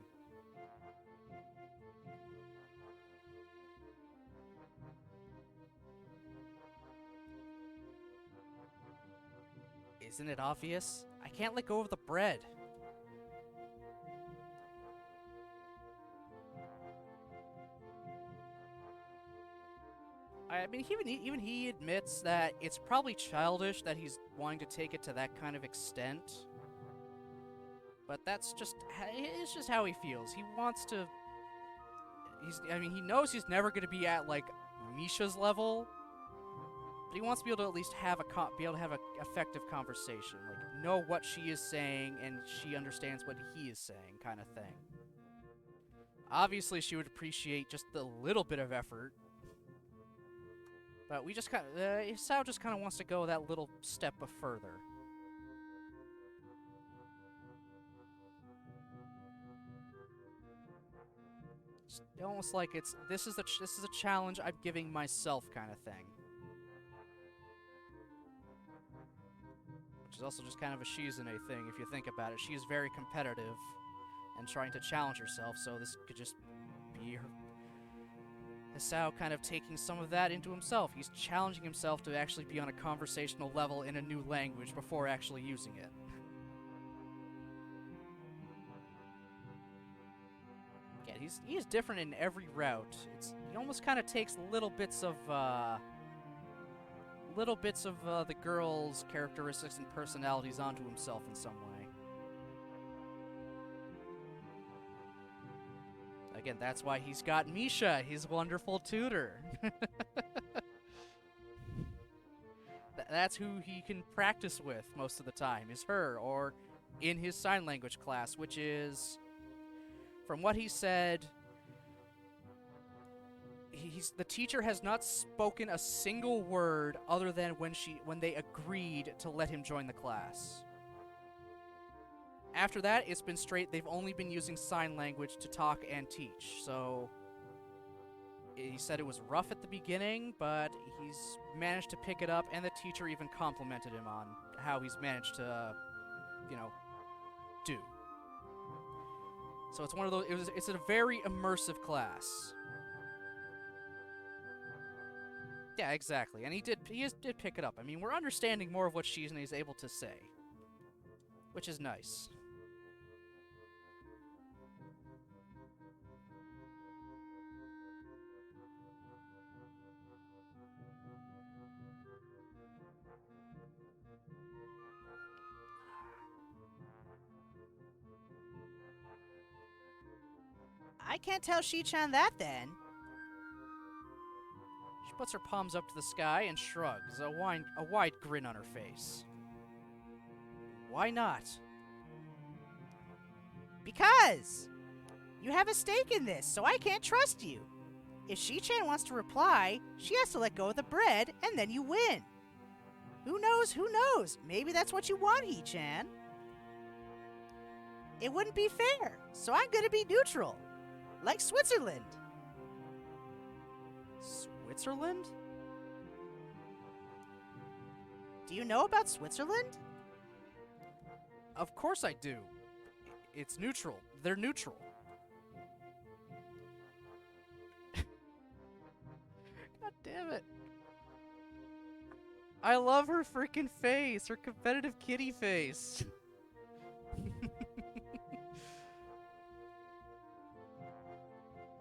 Isn't it obvious? I can't let go of the bread. I mean, even he admits that it's probably childish that he's wanting to take it to that kind of extent. But it's just how he feels. He wants to... he knows he's never going to be at, like, Misha's level. But he wants to be able to at least have an effective conversation. Like, know what she is saying, and she understands what he is saying, kind of thing. Obviously, she would appreciate just the little bit of effort. But we just kind of... Hisao just kind of wants to go that little step further. It's almost like this is a challenge I'm giving myself kind of thing. Which is also just kind of a Shizune thing, if you think about it. She is very competitive and trying to challenge herself, so this could just be her... Hisao kind of taking some of that into himself. He's challenging himself to actually be on a conversational level in a new language before actually using it. Yeah, he is different in every route. He almost kind of takes little bits of the girl's characteristics and personalities onto himself in some way. Again, that's why he's got Misha, his wonderful tutor. That's who he can practice with most of the time, is her, or in his sign language class, which is, from what he said, the teacher has not spoken a single word other than when they agreed to let him join the class. After that, it's been straight. They've only been using sign language to talk and teach. So he said it was rough at the beginning, but he's managed to pick it up, and the teacher even complimented him on how he's managed to, do. So it's one of those. It's a very immersive class. Yeah, exactly. And he did pick it up. I mean, we're understanding more of what Shizune is able to say, which is nice. I can't tell Shi-chan that then. She puts her palms up to the sky and shrugs, a wide grin on her face. Why not? Because you have a stake in this, so I can't trust you. If Shi-chan wants to reply, she has to let go of the bread, and then you win. Who knows? Who knows? Maybe that's what you want, He-chan. It wouldn't be fair, so I'm gonna be neutral. Like Switzerland. Switzerland? Do you know about Switzerland? Of course I do. It's neutral. They're neutral. God damn it. I love her freaking face. Her competitive kitty face.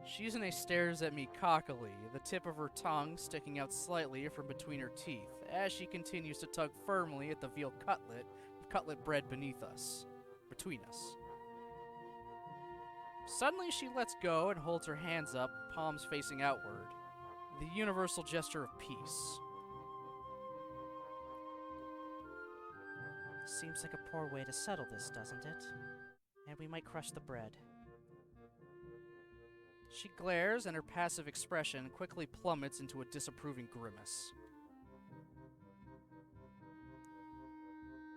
Shizune stares at me cockily, the tip of her tongue sticking out slightly from between her teeth, as she continues to tug firmly at the veal cutlet bread between us. Suddenly she lets go and holds her hands up, palms facing outward, the universal gesture of peace. Seems like a poor way to settle this, doesn't it? And we might crush the bread. She glares, and her passive expression quickly plummets into a disapproving grimace.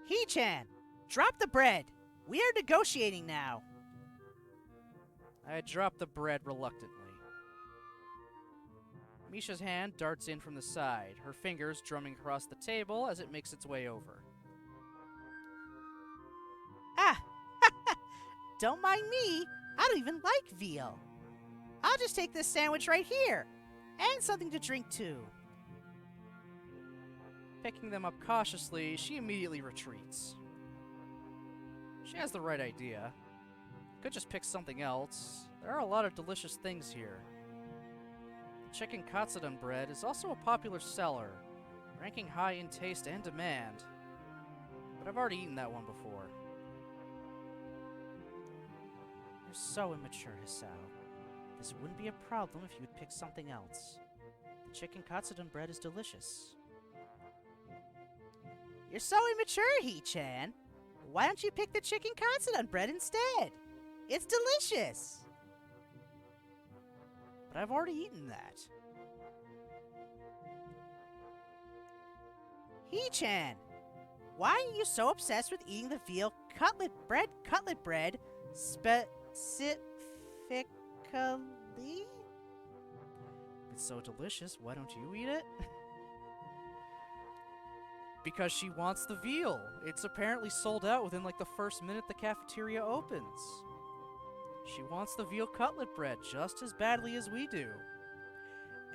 He-chan, drop the bread. We are negotiating now. I drop the bread reluctantly. Misha's hand darts in from the side, her fingers drumming across the table as it makes its way over. Ah, don't mind me. I don't even like veal. I'll just take this sandwich right here, and something to drink too. Picking them up cautiously, she immediately retreats. She has the right idea. Could just pick something else. There are a lot of delicious things here. Chicken katsudon bread is also a popular seller, ranking high in taste and demand. But I've already eaten that one before. You're so immature, Hisao. This wouldn't be a problem if you would pick something else. The chicken katsudon bread is delicious. You're so immature, He-chan. Why don't you pick the chicken katsudon bread instead? It's delicious! But I've already eaten that. He-chan, why are you so obsessed with eating the veal cutlet bread specifically? It's so delicious, why don't you eat it? Because she wants the veal. It's apparently sold out within like the first minute the cafeteria opens. She wants the veal cutlet bread just as badly as we do.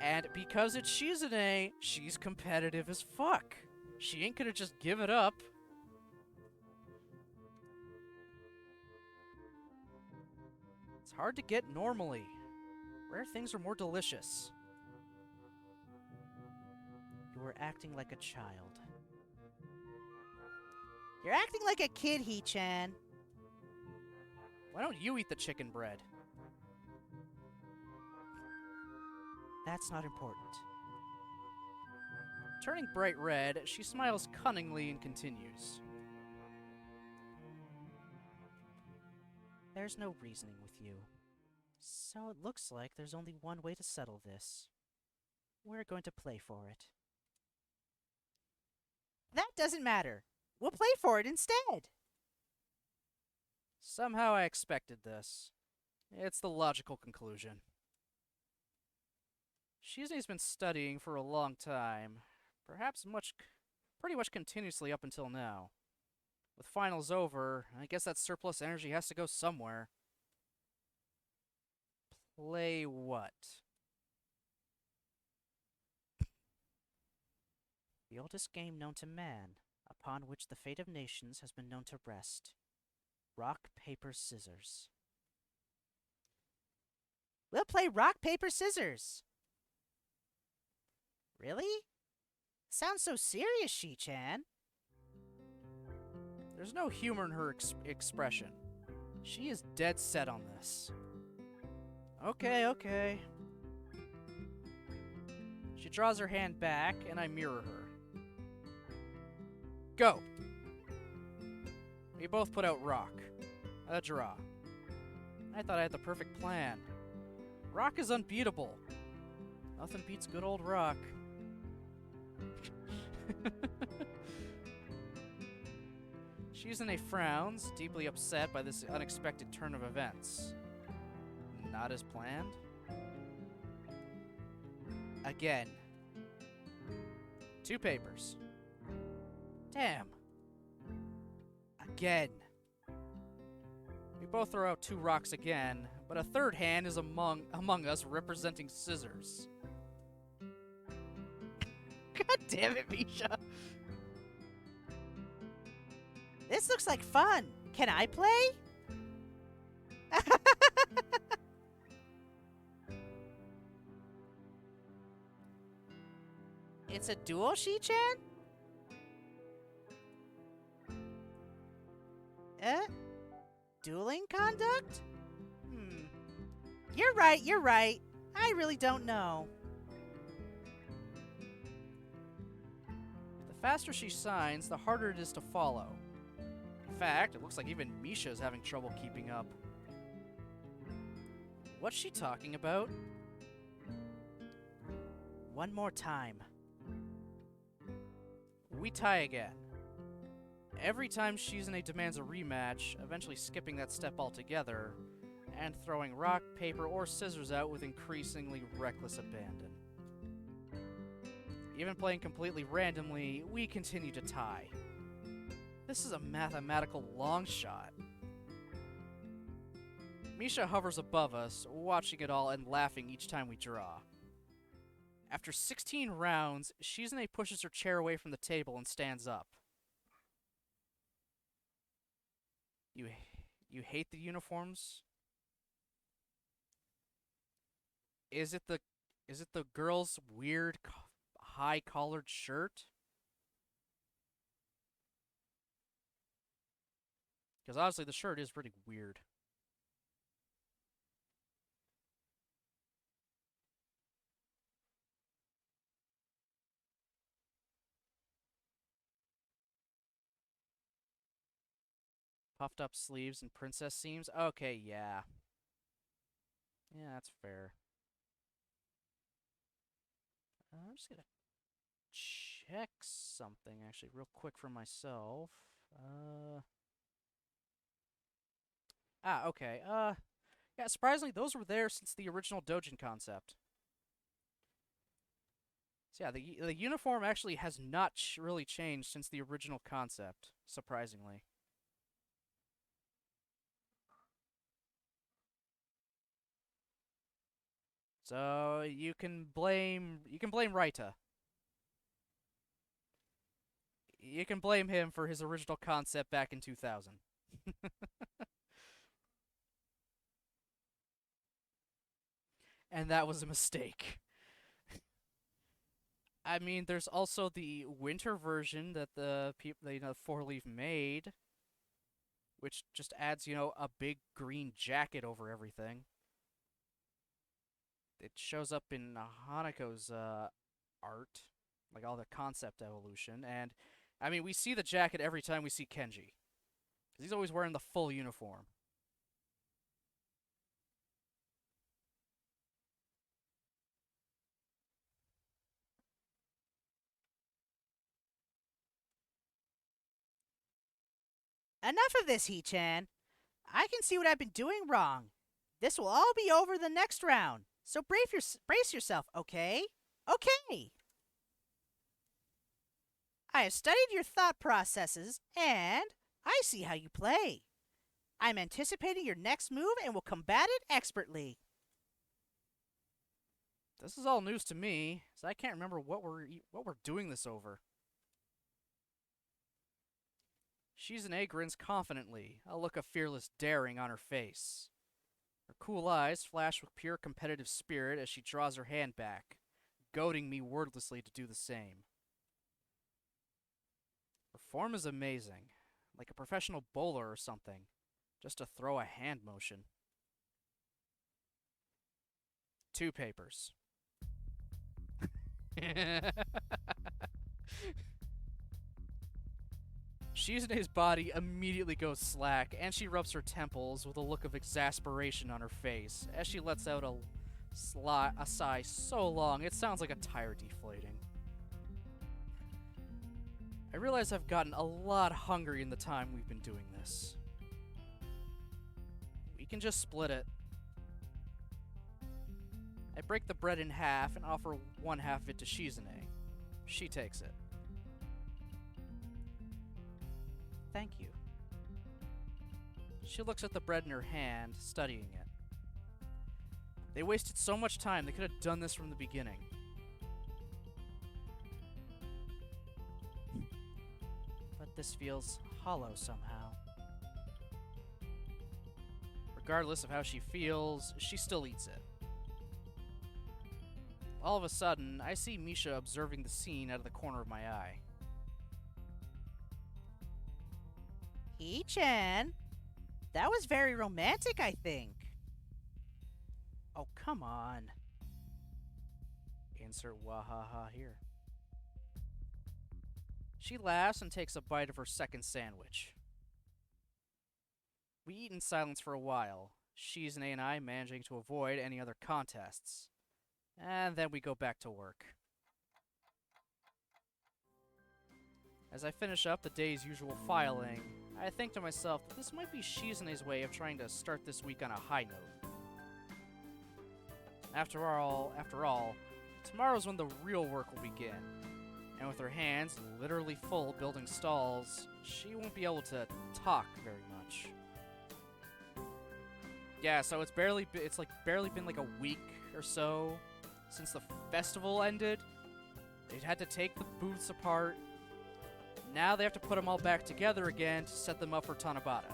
And because it's Shizune, she's competitive as fuck. She ain't gonna just give it up. It's hard to get normally. Rare things are more delicious. You were acting like a child. You're acting like a kid, He-chan. Why don't you eat the chicken bread? That's not important. Turning bright red, she smiles cunningly and continues. There's no reasoning with you. So it looks like there's only one way to settle this. We're going to play for it. That doesn't matter. We'll play for it instead. Somehow I expected this. It's the logical conclusion. Shizune's been studying for a long time, perhaps pretty much continuously up until now. With finals over, I guess that surplus energy has to go somewhere. Play what? The oldest game known to man, upon which the fate of nations has been known to rest. Rock, paper, scissors. We'll play rock, paper, scissors. Really? Sounds so serious, Shi-chan. There's no humor in her expression. She is dead set on this. Okay. She draws her hand back, and I mirror her. Go! We both put out rock. A draw. I thought I had the perfect plan. Rock is unbeatable. Nothing beats good old rock. Shizune frowns, deeply upset by this unexpected turn of events. Not as planned? Again. 2 papers. Damn. Again. We both throw out 2 rocks again, but a third hand is among us representing scissors. God damn it, Misha. This looks like fun. Can I play? It's a duel, Shi-chan? Dueling conduct? You're right. I really don't know. The faster she signs, the harder it is to follow. In fact, it looks like even Misha is having trouble keeping up. What's she talking about? One more time. We tie again. Every time Shizune demands a rematch, eventually skipping that step altogether, and throwing rock, paper, or scissors out with increasingly reckless abandon. Even playing completely randomly, we continue to tie. This is a mathematical long shot. Misha hovers above us, watching it all and laughing each time we draw. After 16 rounds, Shizune pushes her chair away from the table and stands up. You hate the uniforms? Is it the girl's weird high-collared shirt? Because honestly, the shirt is pretty weird. Puffed up sleeves and princess seams? Okay, yeah. Yeah, that's fair. I'm just gonna check something, actually, real quick for myself. Okay. Yeah, surprisingly, those were there since the original Dojin concept. So yeah, the uniform actually has not really changed since the original concept, surprisingly. So you can blame Raita. You can blame him for his original concept back in 2000. And that was a mistake. I mean, there's also the winter version that the Four Leaf made, which just adds, a big green jacket over everything. It shows up in Hanako's art, like all the concept evolution, and I mean, we see the jacket every time we see Kenji, because he's always wearing the full uniform. Enough of this, He-chan. I can see what I've been doing wrong. This will all be over the next round. So brace yourself, okay? Okay! I have studied your thought processes, and I see how you play. I'm anticipating your next move and will combat it expertly. This is all news to me, so I can't remember what we're doing this over. Shizune grins confidently, a look of fearless daring on her face. Her cool eyes flash with pure competitive spirit as she draws her hand back, goading me wordlessly to do the same. Her form is amazing, like a professional bowler or something, just to throw a hand motion. 2 papers. Shizune's body immediately goes slack, and she rubs her temples with a look of exasperation on her face as she lets out a sigh so long it sounds like a tire deflating. I realize I've gotten a lot hungry in the time we've been doing this. We can just split it. I break the bread in half and offer one half of it to Shizune. She takes it. Thank you. She looks at the bread in her hand, studying it. They wasted so much time, they could have done this from the beginning. But this feels hollow somehow. Regardless of how she feels, she still eats it. All of a sudden, I see Misha observing the scene out of the corner of my eye. Hee-chan, that was very romantic, I think. Oh, come on. Insert wahaha here. She laughs and takes a bite of her second sandwich. We eat in silence for a while, Shizune and I managing to avoid any other contests. And then we go back to work. As I finish up the day's usual filing, I think to myself that this might be Shizune's way of trying to start this week on a high note. After all, tomorrow's when the real work will begin. And with her hands literally full building stalls, she won't be able to talk very much. Yeah, so it's barely been like a week or so since the festival ended. They'd had to take the booths apart. Now they have to put them all back together again to set them up for Tanabata.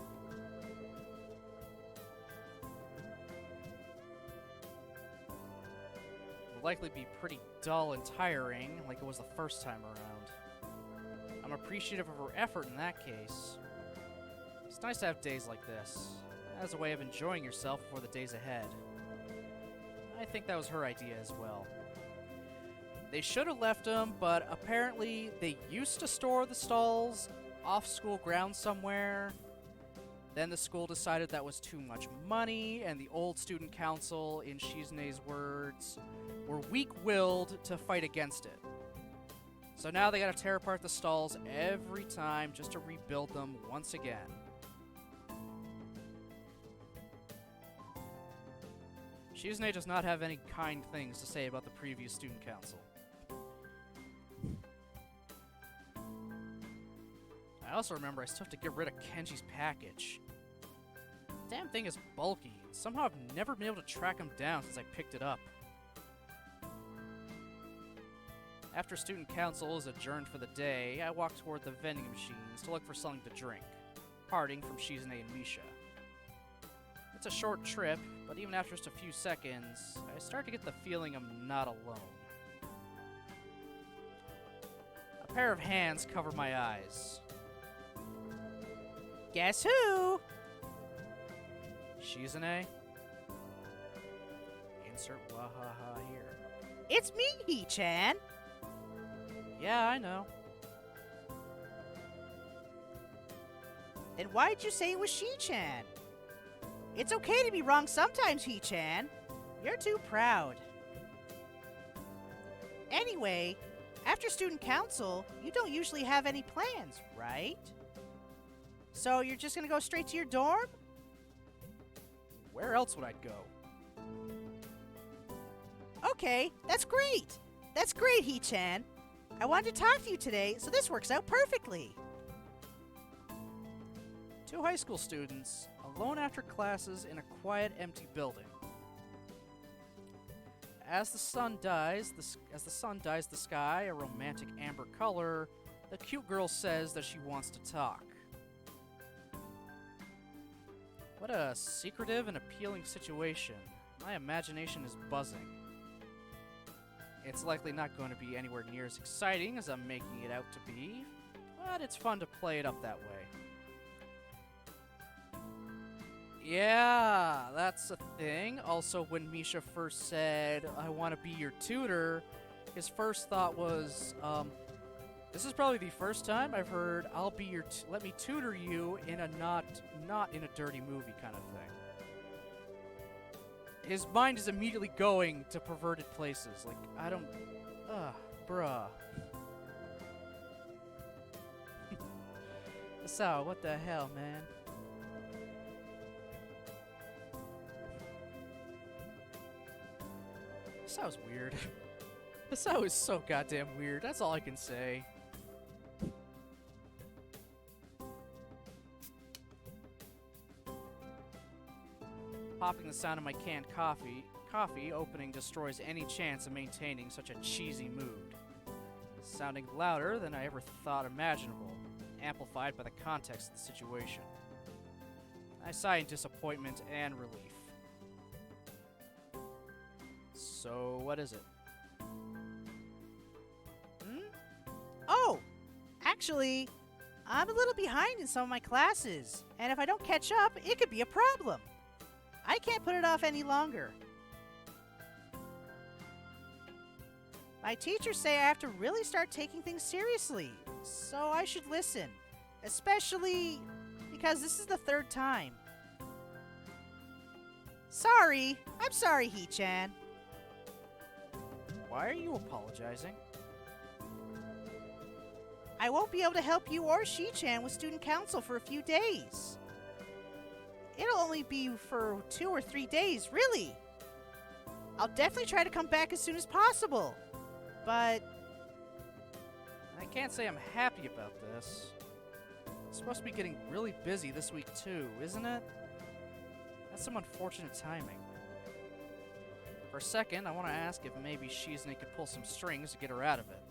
Will likely be pretty dull and tiring, like it was the first time around. I'm appreciative of her effort in that case. It's nice to have days like this, as a way of enjoying yourself before the days ahead. I think that was her idea as well. They should have left them, but apparently they used to store the stalls off school grounds somewhere. Then the school decided that was too much money, and the old student council, in Shizune's words, were weak-willed to fight against it. So now they gotta tear apart the stalls every time just to rebuild them once again. Shizune does not have any kind things to say about the previous student council. I also remember I still have to get rid of Kenji's package. The damn thing is bulky, and somehow I've never been able to track him down since I picked it up. After student council is adjourned for the day, I walk toward the vending machines to look for something to drink, parting from Shizune and Misha. It's a short trip, but even after just a few seconds, I start to get the feeling I'm not alone. A pair of hands cover my eyes. Guess who? Shizune? Insert wahaha here. It's me, Hee-chan. Yeah, I know. Then why'd you say it was She-chan? It's okay to be wrong sometimes, Hee-chan. You're too proud. Anyway, after student council, you don't usually have any plans, right? So you're just gonna go straight to your dorm? Where else would I go? Okay, that's great. That's great, Hee-chan. I wanted to talk to you today, so this works out perfectly. Two high school students, alone after classes in a quiet, empty building. As the sun dyes the sky a romantic amber color, the cute girl says that she wants to talk. What a secretive and appealing situation. My imagination is buzzing. It's likely not going to be anywhere near as exciting as I'm making it out to be, but it's fun to play it up that way. Yeah, that's a thing. Also, when Misha first said, I want to be your tutor, his first thought was, this is probably the first time I've heard "I'll be your let me tutor you" in a not in a dirty movie kind of thing. His mind is immediately going to perverted places. Like, I don't... bruh. So, what the hell, man? This was weird. This was so goddamn weird. That's all I can say. Popping the sound of my canned coffee opening destroys any chance of maintaining such a cheesy mood. Sounding louder than I ever thought imaginable, amplified by the context of the situation. I sigh in disappointment and relief. So, what is it? Oh! Actually, I'm a little behind in some of my classes, and if I don't catch up, it could be a problem. I can't put it off any longer. My teachers say I have to really start taking things seriously, so I should listen. Especially because this is the third time. Sorry. I'm sorry, Hee-chan. Why are you apologizing? I won't be able to help you or Shi-chan with student council for a few days. It'll only be for 2 or 3 days, really. I'll definitely try to come back as soon as possible. But I can't say I'm happy about this. It's supposed to be getting really busy this week too, isn't it? That's some unfortunate timing. For a second, I want to ask if maybe Shizune could pull some strings to get her out of it.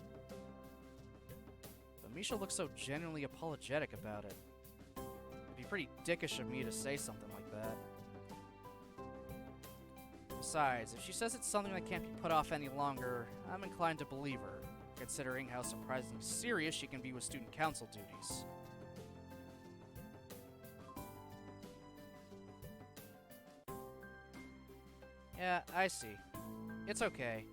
But Misha looks so genuinely apologetic about it. It'd be pretty dickish of me to say something like that. Besides, if she says it's something that can't be put off any longer, I'm inclined to believe her, considering how surprisingly serious she can be with student council duties. Yeah, I see. It's okay.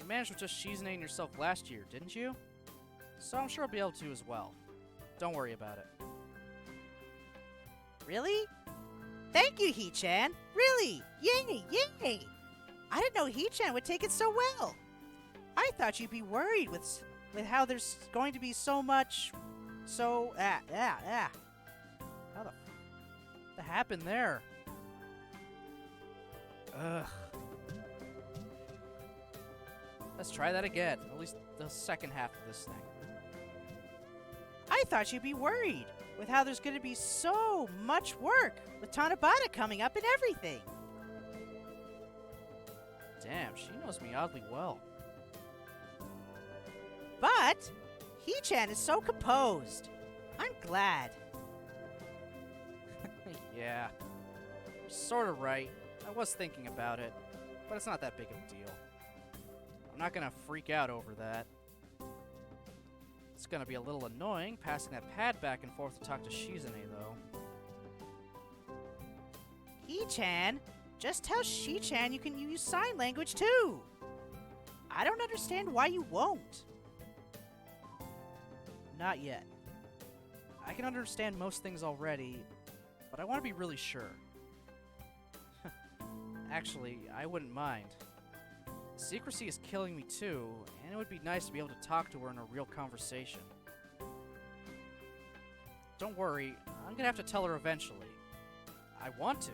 You managed with just Shizune and yourself last year, didn't you? So I'm sure I'll be able to as well. Don't worry about it. really? Thank you, Hee-chan. Really? Yay, yay! I didn't know Hee-chan would take it so well. I thought you'd be worried with how there's going to be so much... How The happened there? Ugh. Let's try that again. At least the second half of this thing. I thought you'd be worried with how there's going to be so much work with Tanabata coming up and everything. Damn, she knows me oddly well. But Hee-chan is so composed. I'm glad. Yeah. You're sort of right. I was thinking about it, but it's not that big of a deal. I'm not gonna freak out over that. It's gonna be a little annoying passing that pad back and forth to talk to Shizune, though. Hee-chan, just tell Shi-chan you can use sign language too. I don't understand why you won't. Not yet. I can understand most things already, but I want to be really sure. Actually, I wouldn't mind. Secrecy is killing me too, and it would be nice to be able to talk to her in a real conversation. Don't worry, I'm gonna have to tell her eventually. I want to.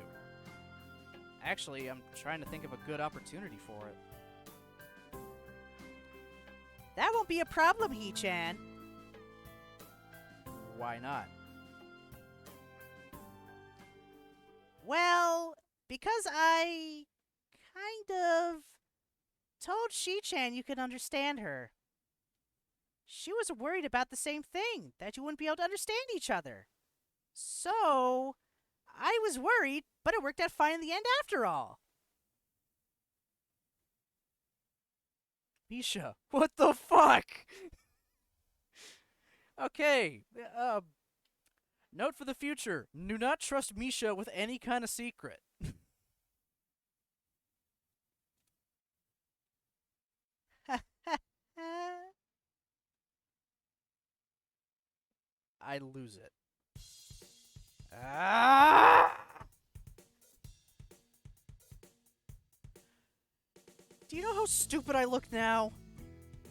Actually, I'm trying to think of a good opportunity for it. That won't be a problem, Hee-chan. Why not? Well, because I kind of told Shi-chan you could understand her. She was worried about the same thing, that you wouldn't be able to understand each other. So, I was worried, but it worked out fine in the end after all. Misha, what the fuck? Okay, note for the future. Do not trust Misha with any kind of secret. I lose it. Ah! Do you know how stupid I look now?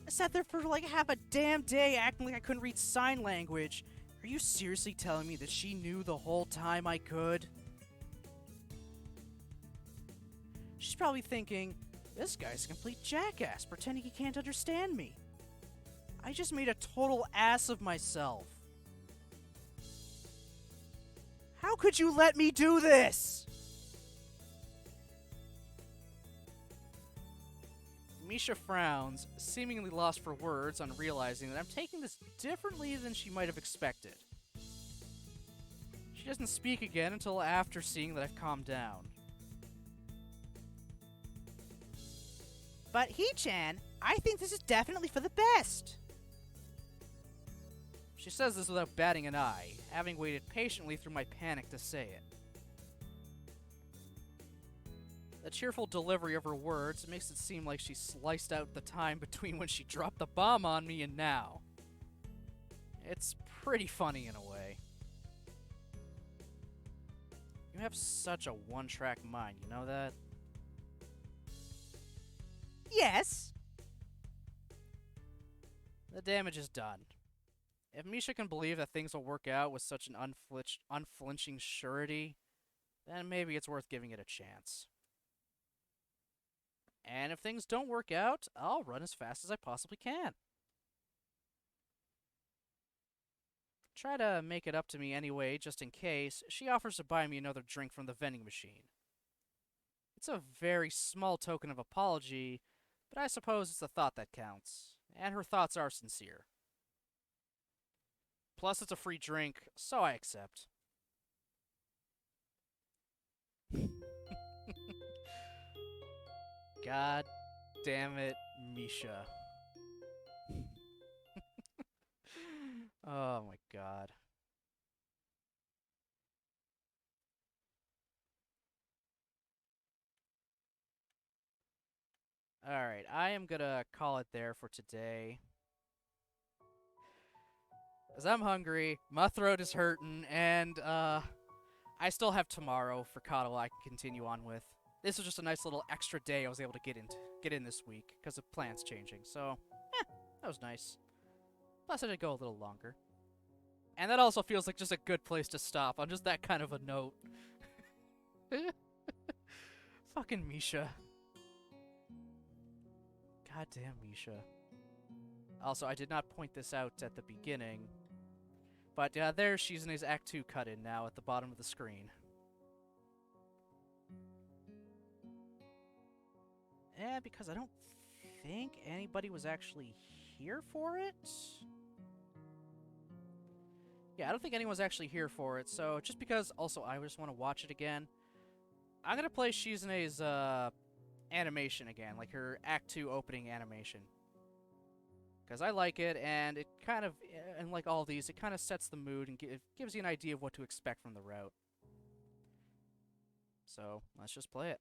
I sat there for like half a damn day acting like I couldn't read sign language. Are you seriously telling me that she knew the whole time I could? She's probably thinking, this guy's a complete jackass pretending he can't understand me. I just made a total ass of myself. How could you let me do this? Misha frowns, seemingly lost for words on realizing that I'm taking this differently than she might have expected. She doesn't speak again until after seeing that I've calmed down. But He-chan, I think this is definitely for the best. She says this without batting an eye, having waited patiently through my panic to say it. The cheerful delivery of her words makes it seem like she sliced out the time between when she dropped the bomb on me and now. It's pretty funny in a way. You have such a one-track mind, you know that? Yes. The damage is done. If Misha can believe that things will work out with such an unflinching surety, then maybe it's worth giving it a chance. And if things don't work out, I'll run as fast as I possibly can. Try to make it up to me anyway, just in case. She offers to buy me another drink from the vending machine. It's a very small token of apology, but I suppose it's the thought that counts, and her thoughts are sincere. Plus, it's a free drink, so I accept. God damn it, Misha. Oh my god. Alright, I am gonna call it there for today. Because I'm hungry, my throat is hurting, and I still have tomorrow for Katawa I can continue on with. This was just a nice little extra day I was able to get in this week because of plans changing. So, that was nice. Plus, I did go a little longer. And that also feels like just a good place to stop on just that kind of a note. Fucking Misha. Goddamn Misha. Also, I did not point this out at the beginning, but there's Shizune's Act 2 cut-in now at the bottom of the screen. Because I don't think anybody was actually here for it. Yeah, I don't think anyone's actually here for it, so just because also I just want to watch it again, I'm gonna play Shizune's animation again, like her Act 2 opening animation. Because I like it, and it kind of, and like all these, it kind of sets the mood and gives you an idea of what to expect from the route. So, let's just play it.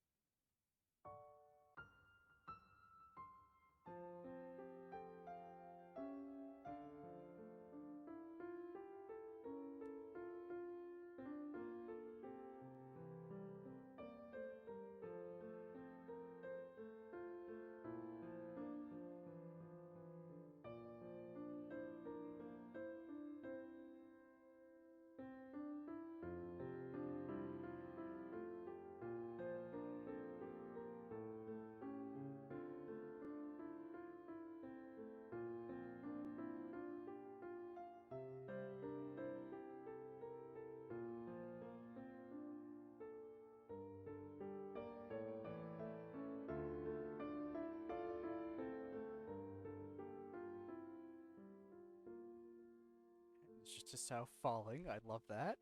It's just how falling. I love that.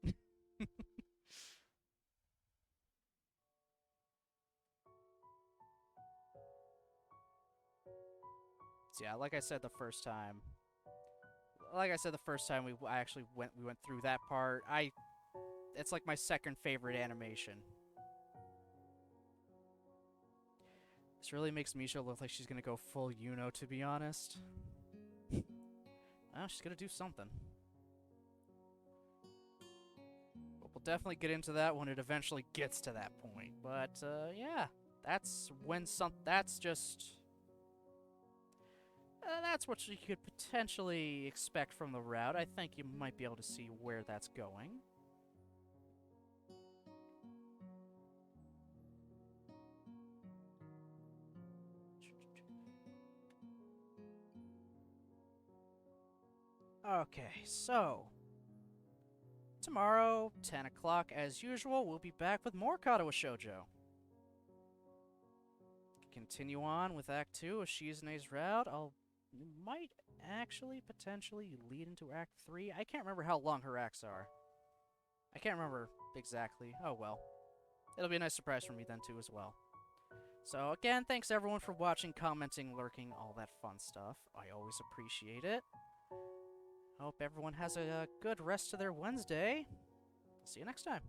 So yeah, like I said the first time. We went through that part. It's like my second favorite animation. This really makes Misha look like she's gonna go full Yuno, to be honest. Oh, she's gonna do something. definitely get into that when it eventually gets to that point. But yeah, that's when that's just that's what you could potentially expect from the route. I think you might be able to see where that's going. Okay, so tomorrow, 10 o'clock as usual, we'll be back with more Katawa Shoujo. Continue on with Act 2 of Shizune's route. Might actually potentially lead into Act 3. I can't remember how long her acts are. I can't remember exactly. Oh well. It'll be a nice surprise for me then too as well. So again, thanks everyone for watching, commenting, lurking, all that fun stuff. I always appreciate it. Hope everyone has a good rest of their Wednesday. See you next time.